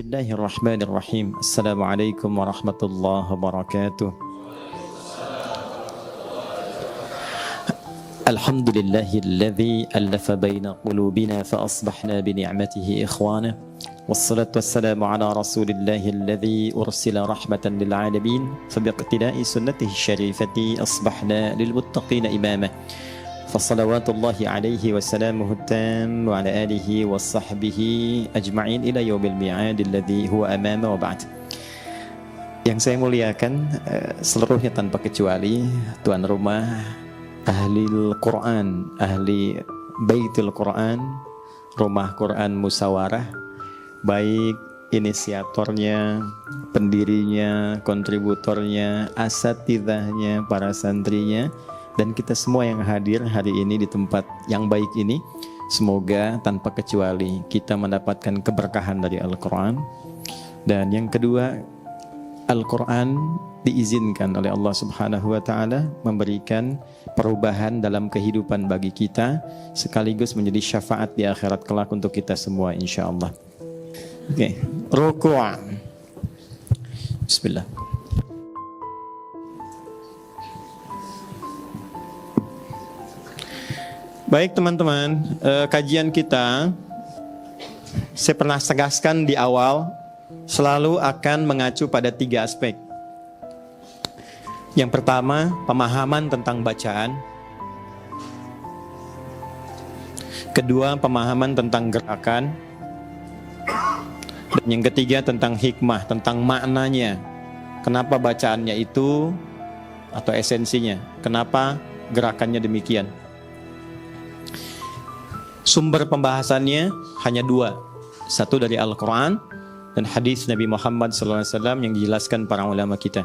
Bismillahirrahmanirrahim. Assalamualaikum warahmatullahi wabarakatuh. Alhamdulillahilladzi allafa baina qulubina fa asbahna bi ni'matihi ikhwana. Wassalatu wassalamu ala rasulillahilladzi ursila rahmatan lil alamin. Fa biqtida'i sunnatihi syarifati asbahna lil muttaqina imama. Fassalawatullahi alaihi wassalamuhu tam wa ala alihi wa sahbihi ajma'in ila yaumil mi'ad alladhi huwa amama wa ba'd. Yang saya muliakan seluruhnya tanpa kecuali tuan rumah, ahli Al-Quran, ahli Baitul Quran, rumah Quran Musawarah, baik inisiatornya, pendirinya, kontributornya, asatidahnya, para santrinya, dan kita semua yang hadir hari ini di tempat yang baik ini. Semoga tanpa kecuali kita mendapatkan keberkahan dari Al-Quran. Dan yang kedua, Al-Quran diizinkan oleh Allah Subhanahu wa Ta'ala memberikan perubahan dalam kehidupan bagi kita, sekaligus menjadi syafaat di akhirat kelak untuk kita semua insya Allah. Oke, ruku'. Bismillah. Baik teman-teman, kajian kita saya pernah tegaskan di awal selalu akan mengacu pada 3 aspek. Yang pertama, pemahaman tentang bacaan. Kedua, pemahaman tentang gerakan. Dan yang ketiga, tentang hikmah, tentang maknanya. Kenapa bacaannya itu atau esensinya, kenapa gerakannya demikian. Sumber pembahasannya hanya 2. Satu dari Al-Quran dan hadis Nabi Muhammad SAW yang dijelaskan para ulama kita.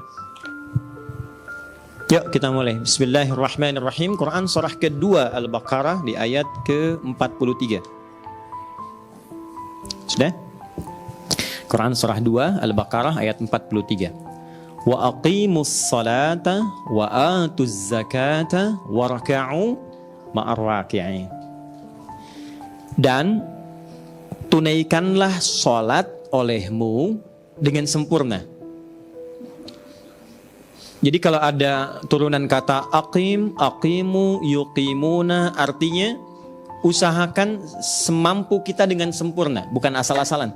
Yuk kita mulai. Bismillahirrahmanirrahim. Quran surah kedua Al-Baqarah di ayat ke-43. Sudah? Quran surah 2 Al-Baqarah ayat 43. Wa aqimus salata wa atuz zakata warka'u ma'ar raki'in. Dan tunaikanlah sholat olehmu dengan sempurna. Jadi kalau ada turunan kata aqim, aqimu, yuqimuna, artinya usahakan semampu kita dengan sempurna, bukan asal-asalan.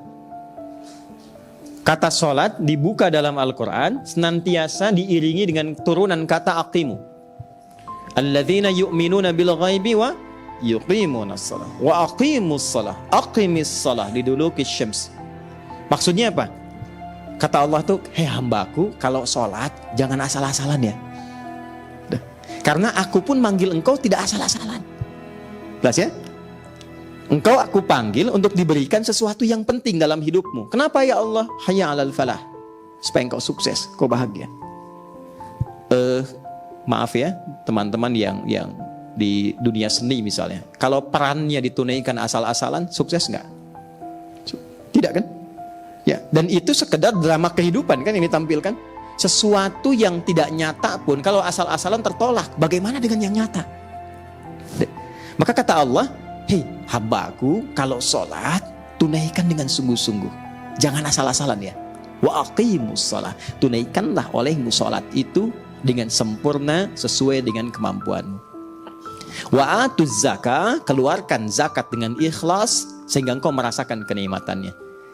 Kata sholat dibuka dalam Al-Quran senantiasa diiringi dengan turunan kata aqimu. Alladzina yu'minuna bil ghaibi wa yuqimunas shalah wa aqimus shalah, aqimis shalah liduluki syams. Maksudnya apa? Kata Allah tuh, hei hambaku, kalau sholat jangan asal-asalan ya. Karena aku pun manggil engkau tidak asal-asalan. Jelas ya? Engkau aku panggil untuk diberikan sesuatu yang penting dalam hidupmu. Kenapa ya Allah? Hayya 'alal falah. Supaya engkau sukses, kau bahagia. Maaf ya, teman-teman yang di dunia seni misalnya, kalau perannya ditunaikan asal-asalan, sukses nggak? Tidak kan? Ya, dan itu sekedar drama kehidupan kan yang ditampilkan. Sesuatu yang tidak nyata pun kalau asal-asalan tertolak, bagaimana dengan yang nyata? Maka kata Allah, hei hambaku, kalau sholat tunaikan dengan sungguh-sungguh, jangan asal-asalan ya. Wa aqimus shalah, tunaikanlah olehmu sholat itu dengan sempurna sesuai dengan kemampuanmu. Wa atuz zakah, keluarkan zakat dengan ikhlas sehingga engkau merasakan kenikmatannya.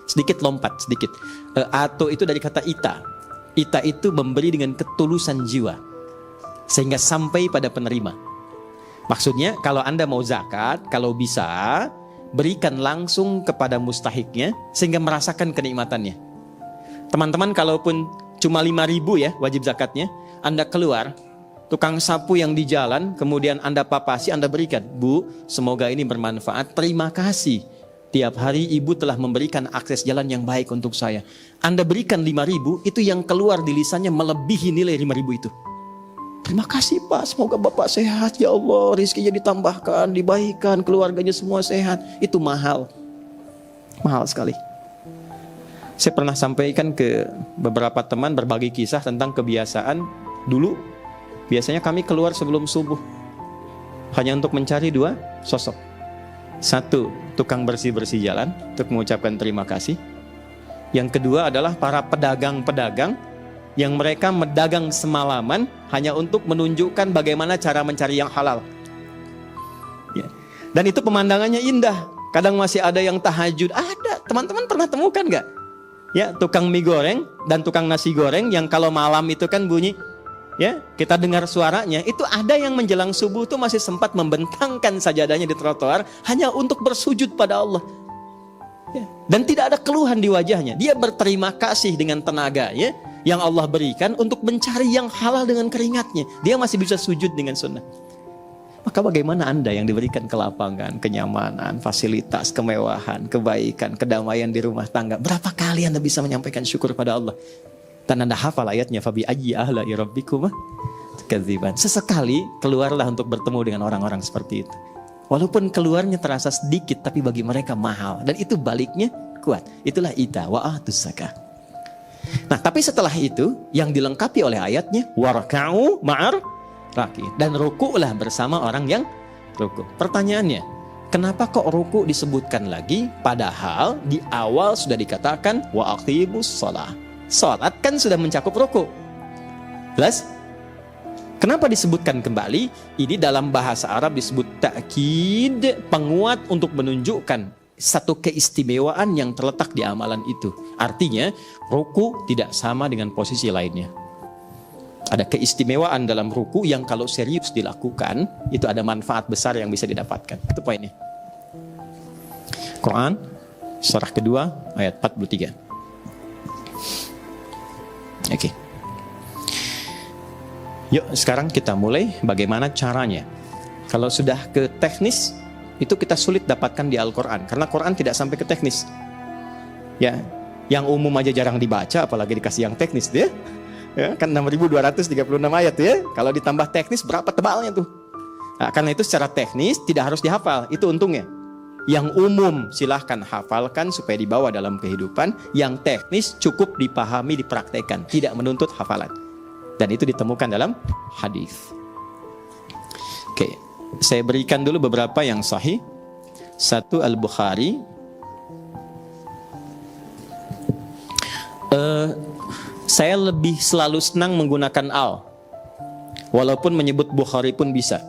Sedikit lompat sedikit. Ato itu dari kata ita. Ita itu memberi dengan ketulusan jiwa sehingga sampai pada penerima. Maksudnya kalau Anda mau zakat, kalau bisa berikan langsung kepada mustahiknya sehingga merasakan kenikmatannya. Teman-teman, kalaupun cuma 5.000 ya wajib zakatnya, Anda keluar tukang sapu yang di jalan, kemudian Anda papasi, Anda berikan. Bu, semoga ini bermanfaat. Terima kasih. Tiap hari ibu telah memberikan akses jalan yang baik untuk saya. Anda berikan 5.000, itu yang keluar di lisannya melebihi nilai 5.000 itu. Terima kasih Pak, semoga Bapak sehat ya Allah, rizkinya ditambahkan, dibaikkan, keluarganya semua sehat. Itu mahal. Mahal sekali. Saya pernah sampaikan ke beberapa teman berbagi kisah tentang kebiasaan dulu. Biasanya kami keluar sebelum subuh hanya untuk mencari 2 sosok. 1, tukang bersih-bersih jalan untuk mengucapkan terima kasih. Yang kedua adalah para pedagang-pedagang yang mereka mendagang semalaman hanya untuk menunjukkan bagaimana cara mencari yang halal. Ya. Dan itu pemandangannya indah. Kadang masih ada yang tahajud. Ada, teman-teman pernah temukan gak? Ya, tukang mie goreng dan tukang nasi goreng yang kalau malam itu kan bunyi, ya, kita dengar suaranya. Itu ada yang menjelang subuh tuh masih sempat membentangkan sajadahnya di trotoar hanya untuk bersujud pada Allah. Ya. Dan tidak ada keluhan di wajahnya. Dia berterima kasih dengan tenaga, ya, yang Allah berikan untuk mencari yang halal dengan keringatnya. Dia masih bisa sujud dengan sunnah. Maka bagaimana Anda yang diberikan kelapangan, kenyamanan, fasilitas, kemewahan, kebaikan, kedamaian di rumah tangga, berapa kali Anda bisa menyampaikan syukur pada Allah? Dan Anda hafal ayatnya, fabi ayyi ahlai rabbikum tukadziban. Sesekali keluarlah untuk bertemu dengan orang-orang seperti itu. Walaupun keluarnya terasa sedikit, tapi bagi mereka mahal. Dan itu baliknya kuat. Itulah ita wa atus zakah. Nah, tapi setelah itu yang dilengkapi oleh ayatnya warka'u ma'ar raki'in, dan ruku'lah bersama orang yang ruku'. Pertanyaannya, kenapa kok ruku' disebutkan lagi padahal di awal sudah dikatakan wa aqimus shalah. Salat kan sudah mencakup ruku'. Jelas? Kenapa disebutkan kembali? Ini dalam bahasa Arab disebut ta'kid, penguat untuk menunjukkan satu keistimewaan yang terletak di amalan itu. Artinya, ruku tidak sama dengan posisi lainnya. Ada keistimewaan dalam ruku yang kalau serius dilakukan, itu ada manfaat besar yang bisa didapatkan. Itu poinnya. Quran, surah kedua, ayat 43. Oke. Yuk sekarang kita mulai bagaimana caranya. Kalau sudah ke teknis, itu kita sulit dapatkan di Al-Quran. Karena Quran tidak sampai ke teknis. Ya, yang umum aja jarang dibaca, apalagi dikasih yang teknis dia. Ya, kan 6.236 ayat ya. Kalau ditambah teknis berapa tebalnya tuh? Nah, karena itu secara teknis tidak harus dihafal, itu untungnya. Yang umum silahkan hafalkan supaya dibawa dalam kehidupan. Yang teknis cukup dipahami, dipraktekkan, tidak menuntut hafalan. Dan itu ditemukan dalam hadis. Oke, saya berikan dulu beberapa yang sahih. Satu Al-Bukhari. Saya lebih selalu senang menggunakan al, walaupun menyebut Bukhari pun bisa.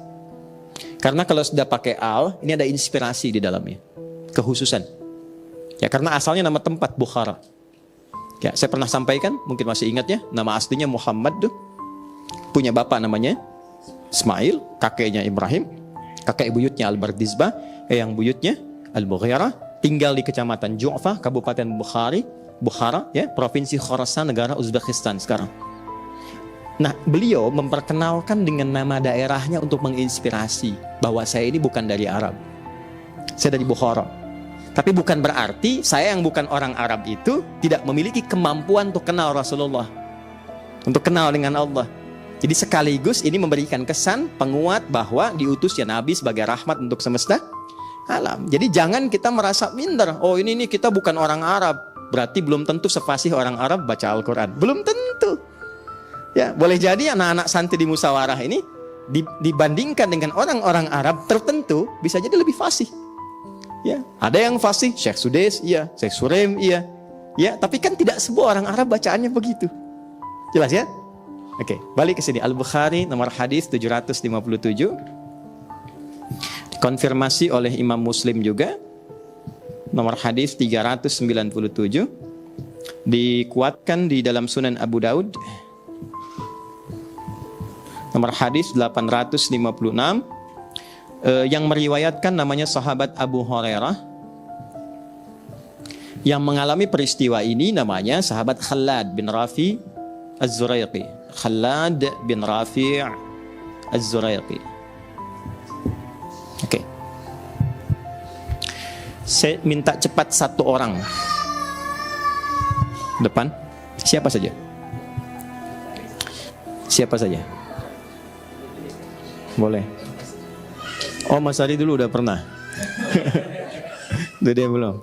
Karena kalau sudah pakai al, ini ada inspirasi di dalamnya, kekhususan. Ya, karena asalnya nama tempat Bukhara. Ya, saya pernah sampaikan, mungkin masih ingat ya, nama aslinya Muhammad tuh. Punya bapak namanya Ismail, kakeknya Ibrahim, kakek buyutnya Al-Bardizbah, yang buyutnya Al-Mughirah, tinggal di kecamatan Ju'fah, Kabupaten Bukhara, ya, Provinsi Khorasan, negara Uzbekistan sekarang. Nah, beliau memperkenalkan dengan nama daerahnya untuk menginspirasi bahwa saya ini bukan dari Arab. Saya dari Bukhara. Tapi bukan berarti saya yang bukan orang Arab itu tidak memiliki kemampuan untuk kenal Rasulullah, untuk kenal dengan Allah. Jadi sekaligus ini memberikan kesan penguat bahwa diutusnya Nabi sebagai rahmat untuk semesta alam. Jadi jangan kita merasa minder. Oh ini kita bukan orang Arab, berarti belum tentu sefasih orang Arab baca Al-Quran. Belum tentu. Ya, boleh jadi anak-anak santri di musyawarah ini dibandingkan dengan orang-orang Arab tertentu bisa jadi lebih fasih. Ya, ada yang fasih, Syekh Sudais, iya, Syekh Suraim, iya. Ya, tapi kan tidak semua orang Arab bacaannya begitu. Jelas ya? Oke, balik ke sini. Al-Bukhari nomor hadis 757. Dikonfirmasi oleh Imam Muslim juga. Nomor hadis 397. Dikuatkan di dalam Sunan Abu Daud. Nomor hadis 856. Yang meriwayatkan namanya sahabat Abu Hurairah. Yang mengalami peristiwa ini namanya sahabat Khalad bin Rafi Az-Zuraiqi. Khalad bin Rafi Az-Zuraiqi. Oke. Saya minta cepat satu orang. Depan. Siapa saja? Siapa saja? Boleh. Oh, Mas Ari dulu udah pernah. Dede belum.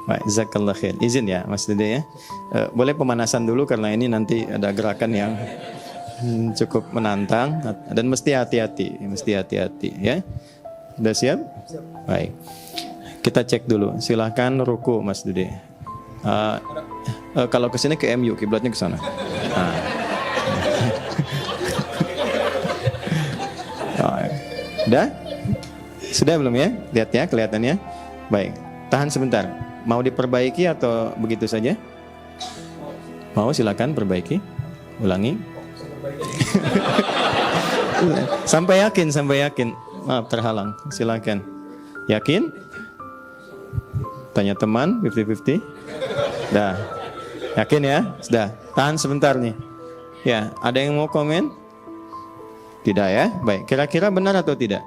Baik, jazakallah khair. Izin ya Mas Dede ya. Boleh pemanasan dulu karena ini nanti ada gerakan yang cukup menantang dan mesti hati-hati, ya. Sudah siap? Baik. Kita cek dulu. Silakan ruku Mas Dede. Kalau ke sini ke MU, kiblatnya ke sana. Nah. Udah? Sudah belum ya? Lihat ya kelihatannya. Baik, tahan sebentar. Mau diperbaiki atau begitu saja? Mau, silakan perbaiki. Ulangi. Sampai yakin. Maaf, terhalang. Silakan. Yakin? Tanya teman, 50-50. Dah. Yakin ya? Sudah. Tahan sebentar nih. Ya, ada yang mau komen? Tidak ya? Baik, kira-kira benar atau tidak?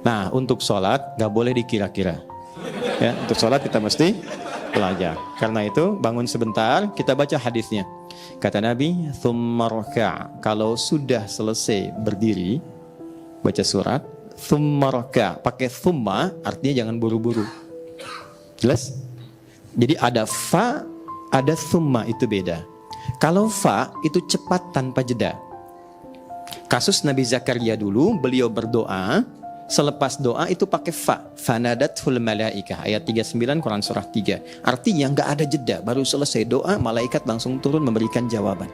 Nah, untuk sholat gak boleh dikira-kira. Ya, untuk sholat kita mesti belajar. Karena itu, bangun sebentar, kita baca hadisnya. Kata Nabi, "Tsumma raka'." Kalau sudah selesai berdiri, baca surat, "Tsumma raka'." Pakai tsumma, artinya jangan buru-buru. Jelas? Jadi ada fa, ada tsumma, itu beda. Kalau fa, itu cepat tanpa jeda. Kasus Nabi Zakaria dulu, beliau berdoa, selepas doa itu pakai fa. Fanadathul malaikah, ayat 39 Quran surah 3. Artinya nggak ada jeda, baru selesai doa, malaikat langsung turun memberikan jawaban.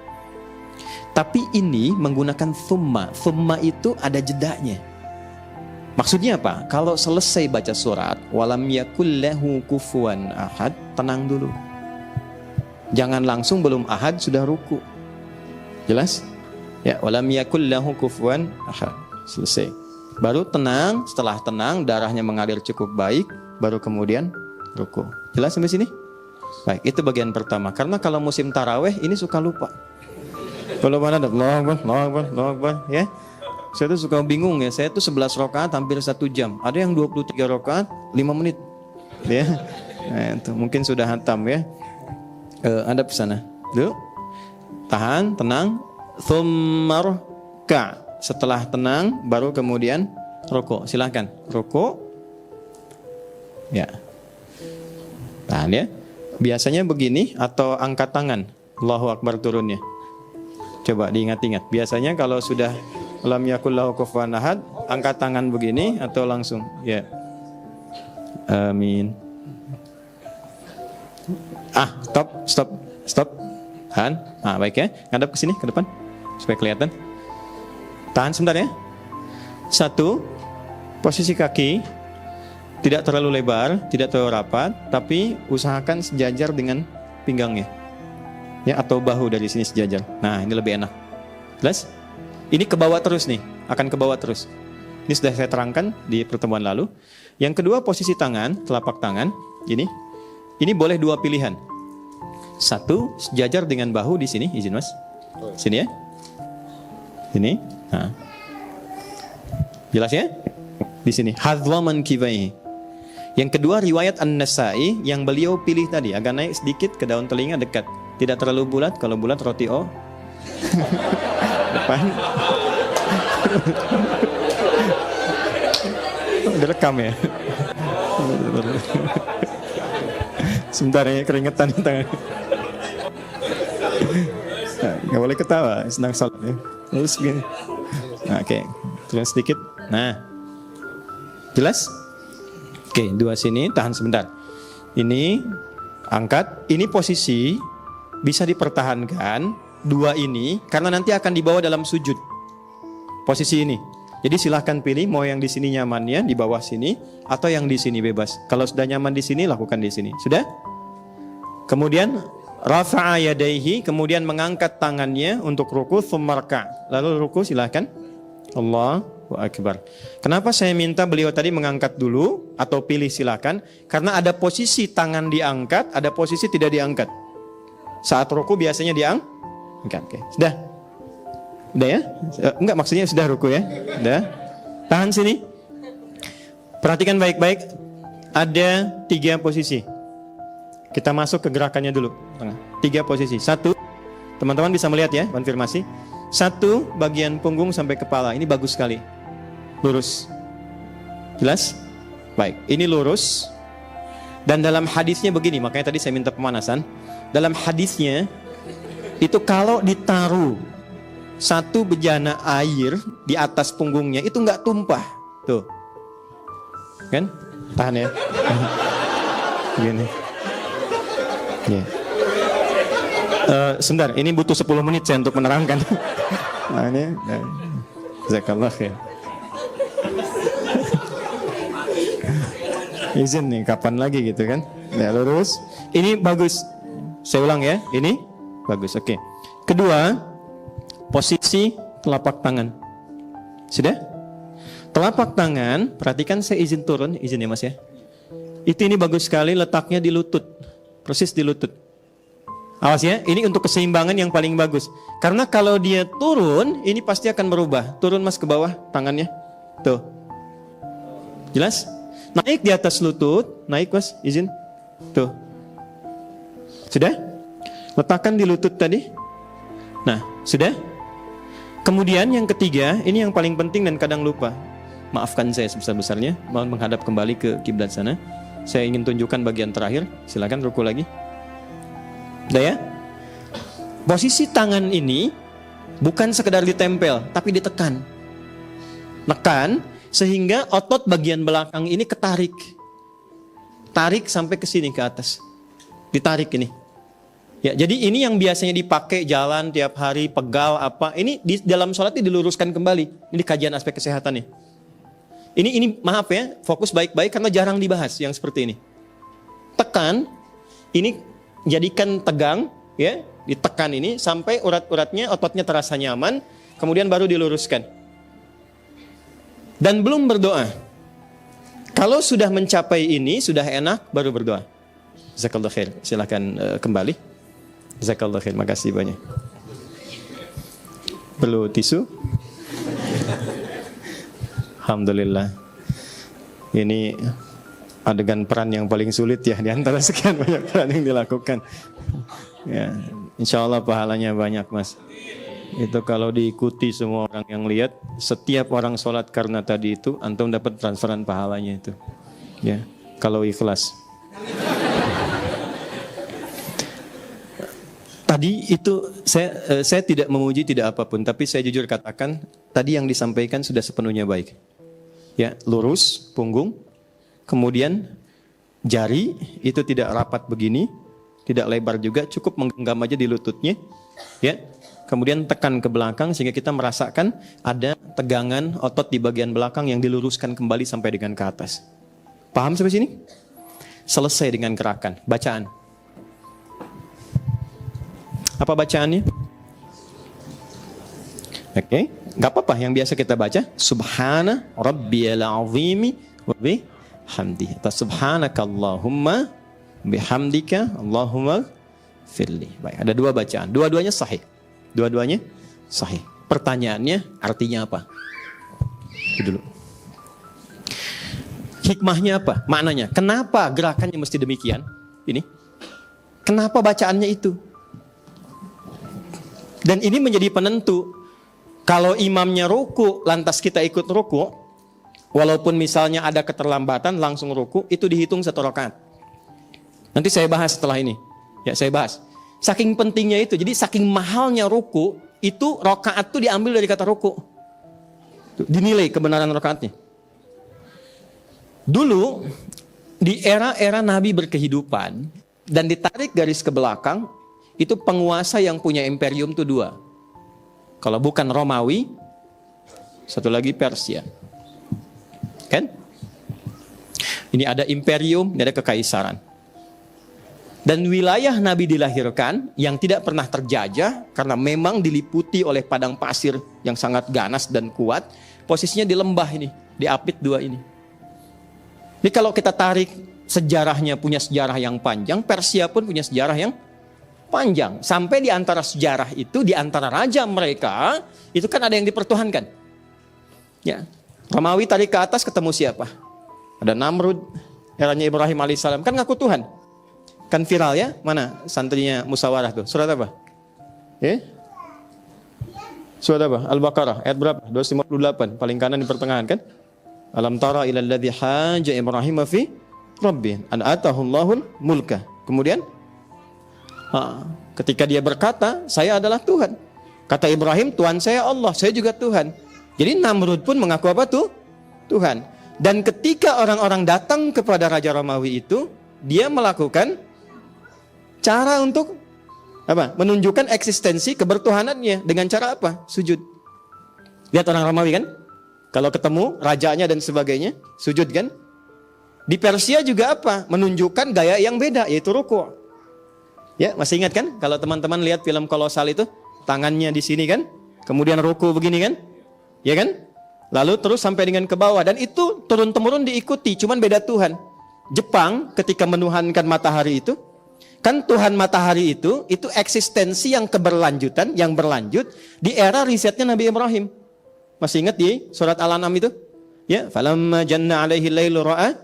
Tapi ini menggunakan thumma. Thumma itu ada jedanya. Maksudnya apa? Kalau selesai baca surat, walam yakul lahu kufuwan ahad, tenang dulu. Jangan langsung belum ahad sudah ruku. Jelas? Ya, walam yakul lahu kufuwan ahad. Selesai. Baru tenang, setelah tenang darahnya mengalir cukup baik, baru kemudian ruku. Jelas sampai sini? Baik, itu bagian pertama. Karena kalau musim taraweh ini suka lupa. Kalau mana ada Allahu Akbar, ya. Saya tuh suka bingung ya. Saya tuh 11 rakaat hampir 1 jam. Ada yang 23 rakaat 5 menit. Ya. Nah, itu mungkin sudah hatam ya. Ada pesana. Dulu. Tahan, tenang. Tsumma raka'. Setelah tenang baru kemudian rukuk. Silakan. Rukuk. Ya. Tahan ya. Biasanya begini atau angkat tangan. Allahu Akbar turunnya. Coba diingat-ingat. Biasanya kalau sudah lam yakul lahu kufuwan ahad, angkat tangan begini atau langsung. Ya. Amin. Stop. Tahan. Baik ya. Ngadap ke sini ke depan supaya kelihatan. Tahan sebentar ya. 1, posisi kaki tidak terlalu lebar, tidak terlalu rapat, tapi usahakan sejajar dengan pinggangnya. Ya, atau bahu dari sini sejajar. Nah, ini lebih enak. Jelas? Ini ke bawah terus nih, akan ke bawah terus. Ini sudah saya terangkan di pertemuan lalu. Yang kedua, posisi tangan, telapak tangan, ini. Ini boleh 2 pilihan. 1, sejajar dengan bahu di sini, izin Mas. Sini ya. Sini. Nah. Jelas ya? Di sini hadwa mankibaihi. Yang kedua riwayat An-Nasa'i yang beliau pilih tadi, agak naik sedikit ke daun telinga dekat. Tidak terlalu bulat, kalau bulat roti O. Depan. Direkam ya. Sebentar ya, keringetan di tangan. Nggak boleh ketawa, senang salat ya. Terus gini. Nah, oke, turun sedikit. Nah, jelas? Oke, 2 sini, tahan sebentar. Ini angkat. Ini posisi bisa dipertahankan 2 ini karena nanti akan dibawa dalam sujud. Posisi ini. Jadi silahkan pilih mau yang di sini nyamannya di bawah sini atau yang di sini bebas. Kalau sudah nyaman di sini, lakukan di sini. Sudah? Kemudian rafa'a yadaihi, kemudian mengangkat tangannya untuk ruku, tsumma raka'. Lalu ruku silahkan. Allahu Akbar. Kenapa saya minta beliau tadi mengangkat dulu atau pilih silahkan? Karena ada posisi tangan diangkat, ada posisi tidak diangkat. Saat ruku biasanya diangkat. Oke. Sudah? Udah ya? Enggak, maksudnya sudah ruku ya? Udah. Tahan sini. Perhatikan baik-baik. Ada 3 posisi. Kita masuk ke gerakannya dulu. 3 posisi. 1, teman-teman bisa melihat ya, konfirmasi. 1, bagian punggung sampai kepala. Ini bagus sekali. Lurus. Jelas? Baik, ini lurus. Dan dalam hadisnya begini, makanya tadi saya minta pemanasan. Dalam hadisnya, itu kalau ditaruh 1 bejana air di atas punggungnya, itu nggak tumpah. Tuh. Kan? Tahan ya. Begini. Ya. Sebentar, ini butuh 10 menit saya untuk menerangkan. Nah, ini jazakallah khair. Izin nih, kapan lagi gitu kan? Ya, lurus. Ini bagus. Saya ulang ya, ini bagus. Oke. Kedua, posisi telapak tangan. Sudah? Telapak tangan, perhatikan saya izin turun, izin ya Mas ya. Ini bagus sekali letaknya di lutut. Persis di lutut. Awas ya, ini untuk keseimbangan yang paling bagus. Karena kalau dia turun, ini pasti akan berubah. Turun Mas ke bawah tangannya. Tuh. Jelas? Naik di atas lutut, naik Mas, izin. Tuh. Sudah? Letakkan di lutut tadi. Nah, sudah? Kemudian yang ketiga, ini yang paling penting dan kadang lupa. Maafkan saya sebesar-besarnya, mohon menghadap kembali ke kiblat sana. Saya ingin tunjukkan bagian terakhir. Silakan ruku lagi. Udah ya? Posisi tangan ini bukan sekedar ditempel, tapi ditekan. Nekan sehingga otot bagian belakang ini ketarik. Tarik sampai ke sini ke atas. Ditarik ini. Ya, jadi ini yang biasanya dipakai jalan tiap hari, pegal apa. Ini di dalam sholat ini diluruskan kembali. Ini kajian aspek kesehatan nih. Ini maaf ya, fokus baik-baik karena jarang dibahas yang seperti ini. Tekan, ini jadikan tegang, ya, ditekan ini sampai urat-uratnya, ototnya terasa nyaman, kemudian baru diluruskan. Dan belum berdoa. Kalau sudah mencapai ini, sudah enak, baru berdoa. Jazakallahu khair. Silakan kembali. Jazakallahu khair. Makasih banyak. Perlu tisu? Alhamdulillah. Ini adegan peran yang paling sulit ya di antara sekian banyak peran yang dilakukan. Ya, insya Allah pahalanya banyak Mas. Itu kalau diikuti semua orang yang lihat, setiap orang sholat karena tadi itu, antum dapat transferan pahalanya itu. Ya, kalau ikhlas. Tadi itu saya tidak memuji tidak apapun, tapi saya jujur katakan tadi yang disampaikan sudah sepenuhnya baik. Ya, lurus punggung, kemudian jari itu tidak rapat begini, tidak lebar juga, cukup menggenggam aja di lututnya. Ya, kemudian tekan ke belakang sehingga kita merasakan ada tegangan otot di bagian belakang yang diluruskan kembali sampai dengan ke atas. Paham sampai sini? Selesai dengan gerakan, bacaan. Apa bacaannya? Oke, nggak apa-apa yang biasa kita baca. Subhana rabbiyal azimi wa bihamdi. Atau subhanakallahumma bihamdika Allahumma firli. Baik, ada dua bacaan. Dua-duanya sahih. Dua-duanya sahih. Pertanyaannya artinya apa? Itu dulu. Hikmahnya apa? Maknanya. Kenapa gerakannya mesti demikian? Ini. Kenapa bacaannya itu? Dan ini menjadi penentu. Kalau imamnya ruku, lantas kita ikut ruku, walaupun misalnya ada keterlambatan, langsung ruku, itu dihitung 1 rakaat. Nanti saya bahas setelah ini. Ya, saya bahas. Saking pentingnya itu, jadi saking mahalnya ruku, itu rakaat itu diambil dari kata ruku. Dinilai kebenaran rakaatnya. Dulu, di era-era Nabi berkehidupan, dan ditarik garis ke belakang, itu penguasa yang punya imperium itu 2. Kalau bukan Romawi, satu lagi Persia. Kan? Ini ada imperium, ini ada kekaisaran. Dan wilayah Nabi dilahirkan yang tidak pernah terjajah karena memang diliputi oleh padang pasir yang sangat ganas dan kuat. Posisinya di lembah ini, di Apit 2 ini. Jadi kalau kita tarik sejarahnya punya sejarah yang panjang, Persia pun punya sejarah yang panjang. Sampai di antara sejarah itu, di antara raja mereka, itu kan ada yang dipertuhankan. Ya, Romawi tarik ke atas ketemu siapa? Ada Namrud, eranya Ibrahim alaihissalam, kan ngaku Tuhan. Kan viral ya, mana santrinya musyawarah tuh, surat apa? Surat apa? Al-Baqarah, ayat berapa? 258, paling kanan di pertengahan kan? Alam tara ilal ladzi haja Ibrahim fi Rabbih an atahu Allahul mulka. Kemudian ketika dia berkata, saya adalah Tuhan. Kata Ibrahim, Tuhan saya Allah, saya juga Tuhan. Jadi Namrud pun mengaku apa tuh? Tuhan. Dan ketika orang-orang datang kepada Raja Romawi itu, dia melakukan cara untuk apa? Menunjukkan eksistensi kebertuhanannya dengan cara apa? Sujud. Lihat orang Romawi kan? Kalau ketemu rajanya dan sebagainya, sujud kan? Di Persia juga apa? Menunjukkan gaya yang beda, yaitu ruku'. Ya, masih ingat kan? Kalau teman-teman lihat film Kolosal itu, tangannya di sini kan? Kemudian ruku' begini kan? Ya kan? Lalu terus sampai dengan ke bawah. Dan itu turun-temurun diikuti, cuman beda Tuhan. Jepang ketika menuhankan matahari itu, kan Tuhan matahari itu eksistensi yang keberlanjutan, yang berlanjut di era risetnya Nabi Ibrahim. Masih ingat di surat Al-An'am itu? Ya, falamma janna alaihi lailu ra'a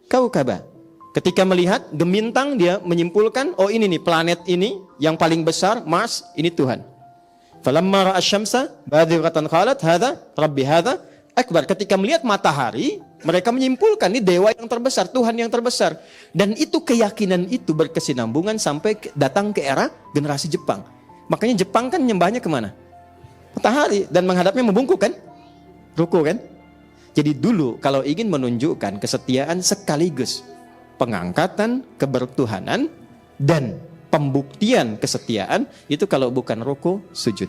kaukaba. Ketika melihat gemintang, dia menyimpulkan, oh ini nih planet ini yang paling besar, Mars, ini Tuhan. Falamma ra'a syamsa badzighatan qalat hadza rabbi hadza akbar. Ketika melihat matahari, mereka menyimpulkan ini dewa yang terbesar, Tuhan yang terbesar. Dan itu keyakinan itu berkesinambungan sampai datang ke era generasi Jepang. Makanya Jepang kan nyembahnya kemana? Matahari, dan menghadapnya membungkuk kan? Ruku kan? Jadi dulu kalau ingin menunjukkan kesetiaan sekaligus pengangkatan kebertuhanan dan pembuktian kesetiaan, itu kalau bukan ruku, sujud.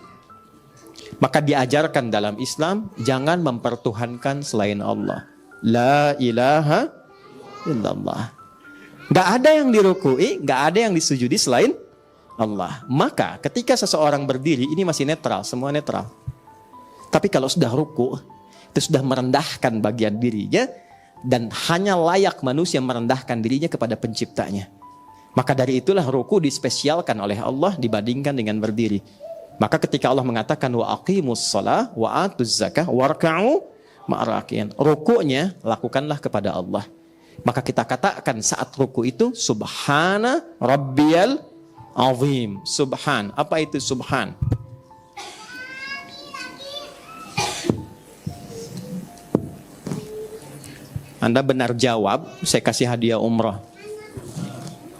Maka diajarkan dalam Islam, jangan mempertuhankan selain Allah. La ilaha illallah. Gak ada yang dirukui, gak ada yang disujudi selain Allah. Maka ketika seseorang berdiri, ini masih netral, semua netral. Tapi kalau sudah ruku, itu sudah merendahkan bagian dirinya, dan hanya layak manusia merendahkan dirinya kepada penciptanya. Maka dari itulah ruku dispesialkan oleh Allah dibandingkan dengan berdiri. Maka ketika Allah mengatakan wa aqimus shalah wa atuz zakah warka'u ma'rakiin, rukunya lakukanlah kepada Allah. Maka kita katakan saat ruku itu subhana rabbiyal azim. Subhan, apa itu subhan? Anda benar jawab, saya kasih hadiah umrah.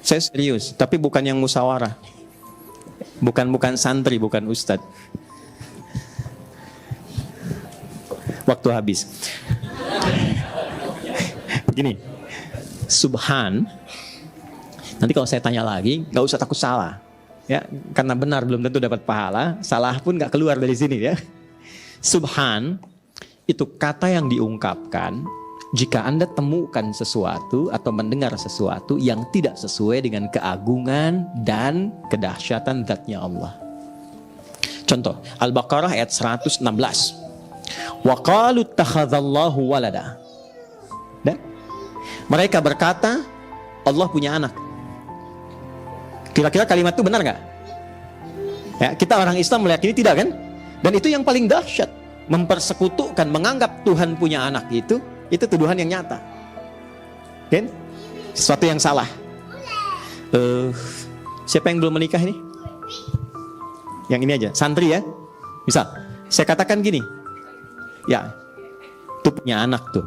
Saya serius, tapi bukan yang musyawarah. Bukan santri, bukan ustadz. Waktu habis. Begini, subhan. Nanti kalau saya tanya lagi, nggak usah takut salah, ya, karena benar belum tentu dapat pahala, salah pun nggak keluar dari sini ya. Subhan itu kata yang diungkapkan jika Anda temukan sesuatu atau mendengar sesuatu yang tidak sesuai dengan keagungan dan kedahsyatan zatnya Allah. Contoh, Al-Baqarah ayat 116. Wa qalu ittakhadallahu walada. Dan mereka berkata, Allah punya anak. Kira-kira kalimat itu benar nggak? Ya, kita orang Islam meyakini tidak kan? Dan itu yang paling dahsyat. Mempersekutukan, menganggap Tuhan punya anak itu tuduhan yang nyata. Kan? Sesuatu yang salah. Siapa yang belum menikah ini? Yang ini aja, santri ya. Misal, saya katakan gini. Ya, itu punya anak tuh.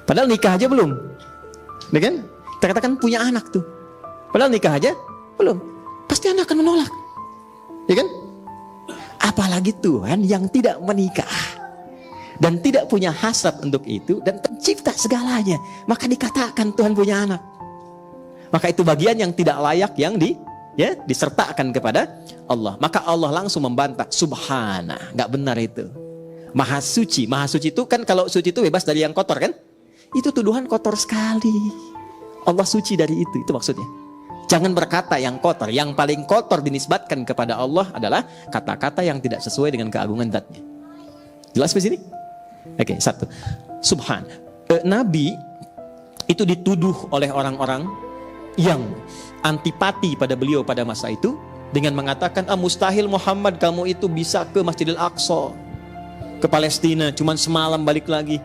Padahal nikah aja belum. Ya kan? Kita katakan punya anak tuh. Padahal nikah aja belum. Pasti Anda akan menolak. Ya kan? Apalagi Tuhan yang tidak menikah dan tidak punya hasrat untuk itu dan pencipta segalanya, maka dikatakan Tuhan punya anak. Maka itu bagian yang tidak layak yang disertakan kepada Allah. Maka Allah langsung membantah, subhana, nggak benar itu. Maha suci itu kan, kalau suci itu bebas dari yang kotor kan? Itu tuduhan kotor sekali. Allah suci dari itu maksudnya. Jangan berkata yang kotor. Yang paling kotor dinisbatkan kepada Allah adalah kata-kata yang tidak sesuai dengan keagungan zatnya. Jelas di sini? Oke, satu. Subhan. Nabi itu dituduh oleh orang-orang yang antipati pada beliau pada masa itu dengan mengatakan, mustahil Muhammad kamu itu bisa ke Masjidil Aqsa, ke Palestina, cuman semalam balik lagi.